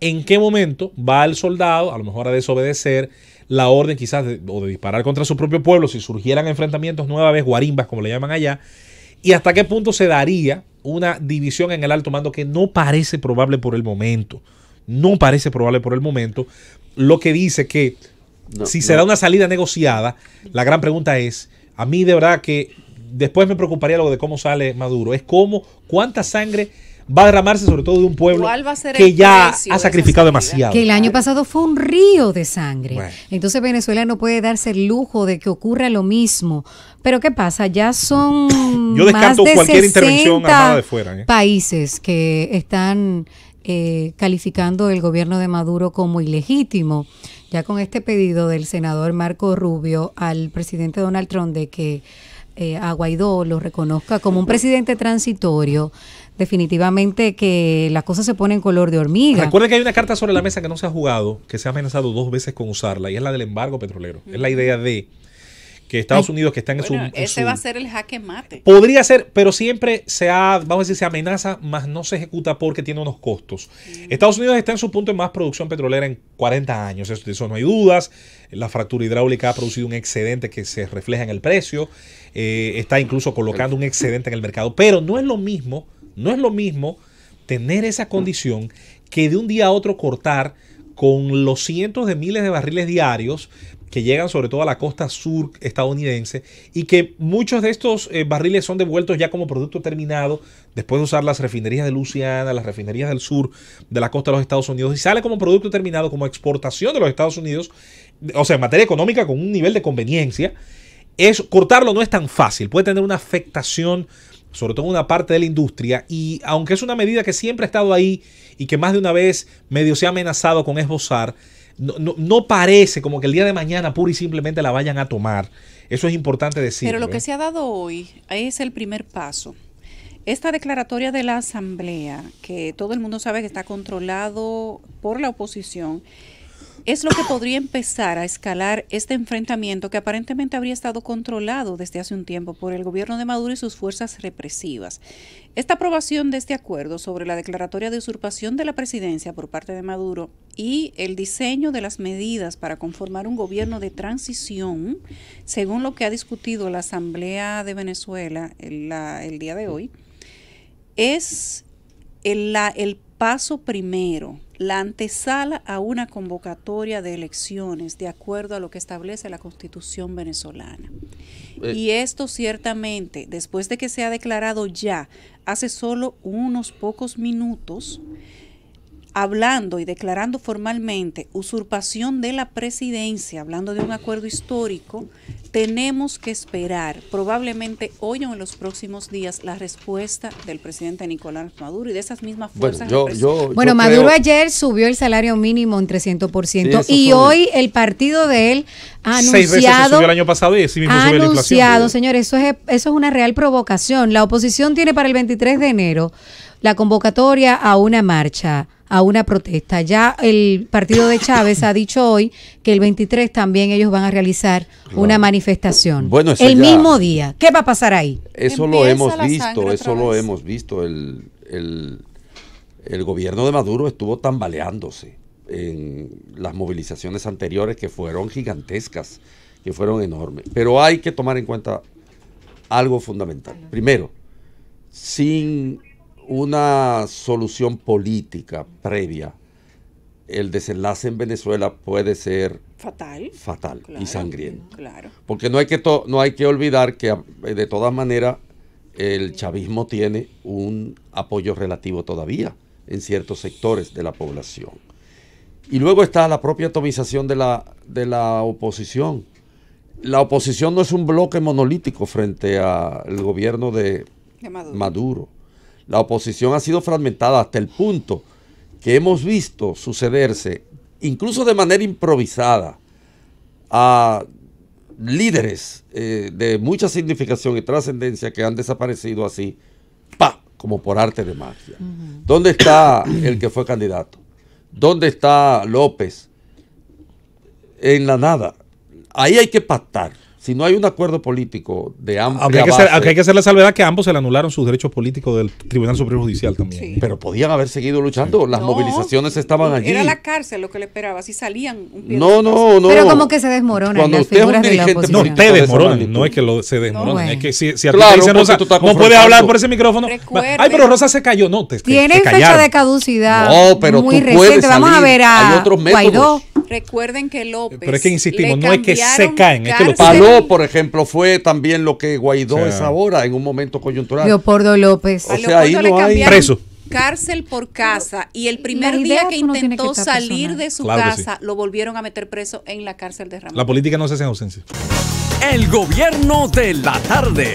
Speaker 12: ¿en qué momento va el soldado, a lo mejor a desobedecer la orden quizás de disparar contra su propio pueblo, si surgieran enfrentamientos nueva vez, guarimbas como le llaman allá, y hasta qué punto se daría una división en el alto mando que no parece probable por el momento. No parece probable por el momento. Lo que dice que si se da una salida negociada, la gran pregunta es, a mí de verdad que después me preocuparía lo de cómo sale Maduro, es cuánta sangre va a derramarse, sobre todo de un pueblo que ya ha sacrificado demasiado.
Speaker 6: Que el año pasado fue un río de sangre. Bueno. Entonces Venezuela no puede darse el lujo de que ocurra lo mismo. Pero ¿qué pasa? Ya son
Speaker 12: Yo descarto
Speaker 6: más de
Speaker 12: cualquier intervención armada de fuera.
Speaker 6: Países que están calificando el gobierno de Maduro como ilegítimo. Ya con este pedido del senador Marco Rubio al presidente Donald Trump de que a Guaidó lo reconozca como un presidente transitorio, definitivamente que las cosas se ponen en color de hormiga.
Speaker 12: Recuerden que hay una carta sobre la mesa que no se ha jugado, que se ha amenazado 2 veces con usarla, y es la del embargo petrolero. Es la idea de que Estados Unidos, que están
Speaker 2: ese va a ser el jaque mate.
Speaker 12: Podría ser, pero siempre se amenaza, más no se ejecuta porque tiene unos costos. Estados Unidos está en su punto de más producción petrolera en 40 años, de eso no hay dudas. La fractura hidráulica ha producido un excedente que se refleja en el precio, está incluso colocando un excedente en el mercado, pero no es lo mismo tener esa condición que de un día a otro cortar con los cientos de miles de barriles diarios que llegan sobre todo a la costa sur estadounidense y que muchos de estos barriles son devueltos ya como producto terminado después de usar las refinerías de Luisiana, las refinerías del sur de la costa de los Estados Unidos, y sale como producto terminado, como exportación de los Estados Unidos, o sea, en materia económica con un nivel de conveniencia. Cortarlo no es tan fácil, puede tener una afectación sobre todo en una parte de la industria, y aunque es una medida que siempre ha estado ahí y que más de una vez medio se ha amenazado con esbozar, no parece como que el día de mañana pura y simplemente la vayan a tomar. Eso es importante decirlo.
Speaker 2: Pero lo que se ha dado hoy es el primer paso. Esta declaratoria de la Asamblea, que todo el mundo sabe que está controlado por la oposición, es lo que podría empezar a escalar este enfrentamiento que aparentemente habría estado controlado desde hace un tiempo por el gobierno de Maduro y sus fuerzas represivas. Esta aprobación de este acuerdo sobre la declaratoria de usurpación de la presidencia por parte de Maduro y el diseño de las medidas para conformar un gobierno de transición, según lo que ha discutido la Asamblea de Venezuela el día de hoy, es el paso primero, la antesala a una convocatoria de elecciones de acuerdo a lo que establece la Constitución venezolana. Y esto ciertamente, después de que se ha declarado ya hace solo unos pocos minutos, hablando y declarando formalmente usurpación de la presidencia, hablando de un acuerdo histórico, tenemos que esperar probablemente hoy o en los próximos días la respuesta del presidente Nicolás Maduro y de esas mismas fuerzas.
Speaker 6: Bueno, Maduro ayer subió el salario mínimo en 300%, sí, y hoy el partido de él ha anunciado,
Speaker 12: 6 veces se subió el año pasado y así mismo subió la inflación.
Speaker 6: Señores, eso es una real provocación. La oposición tiene para el 23 de enero la convocatoria a una marcha, a una protesta. Ya el partido de Chávez ha dicho hoy que el 23 también ellos van a realizar una manifestación.
Speaker 7: Bueno,
Speaker 6: el mismo día. ¿Qué va a pasar ahí?
Speaker 7: Eso lo hemos visto, el gobierno de Maduro estuvo tambaleándose en las movilizaciones anteriores, que fueron gigantescas, que fueron enormes. Pero hay que tomar en cuenta algo fundamental. Primero, sin una solución política previa, el desenlace en Venezuela puede ser fatal claro, y sangriento. Claro. Porque no hay que olvidar que de todas maneras el chavismo tiene un apoyo relativo todavía en ciertos sectores de la población. Y luego está la propia atomización de la oposición. La oposición no es un bloque monolítico frente al gobierno de Maduro. La oposición ha sido fragmentada hasta el punto que hemos visto sucederse, incluso de manera improvisada, a líderes de mucha significación y trascendencia que han desaparecido así, como por arte de magia. ¿Dónde está el que fue candidato? ¿Dónde está López? En la nada. Ahí hay que pactar. Si no hay un acuerdo político de amplia base,
Speaker 12: aunque hay que hacer la salvedad que a ambos se le anularon sus derechos políticos del Tribunal Superior Judicial también.
Speaker 7: Sí. Pero podían haber seguido luchando. Las movilizaciones estaban allí.
Speaker 2: Era la cárcel lo que le esperaba. Si salían un pie
Speaker 7: no.
Speaker 6: Pero como que se desmoronan las figuras de la oposición.
Speaker 12: No, te desmoronan. No es que se desmoronan. Bueno. Es que si a ti te dicen, Rosa, no puedes hablar por ese micrófono. Ay, pero Rosa se cayó. No,
Speaker 6: tienen fecha de caducidad.
Speaker 7: No, pero
Speaker 6: muy reciente. Vamos a ver a
Speaker 2: Guaidó. Recuerden que López.
Speaker 12: Pero es que insistimos, no es que se caen, es que lo
Speaker 7: Paló, por ejemplo, fue también lo que Guaidó es ahora en un momento coyuntural.
Speaker 6: Leopoldo López.
Speaker 7: O sea, ahí no hay
Speaker 12: preso.
Speaker 2: Cárcel por casa, y el primer día que intentó salir de su casa, lo volvieron a meter preso en la cárcel de Ramón.
Speaker 12: La política no se hace en ausencia.
Speaker 1: El gobierno de la tarde.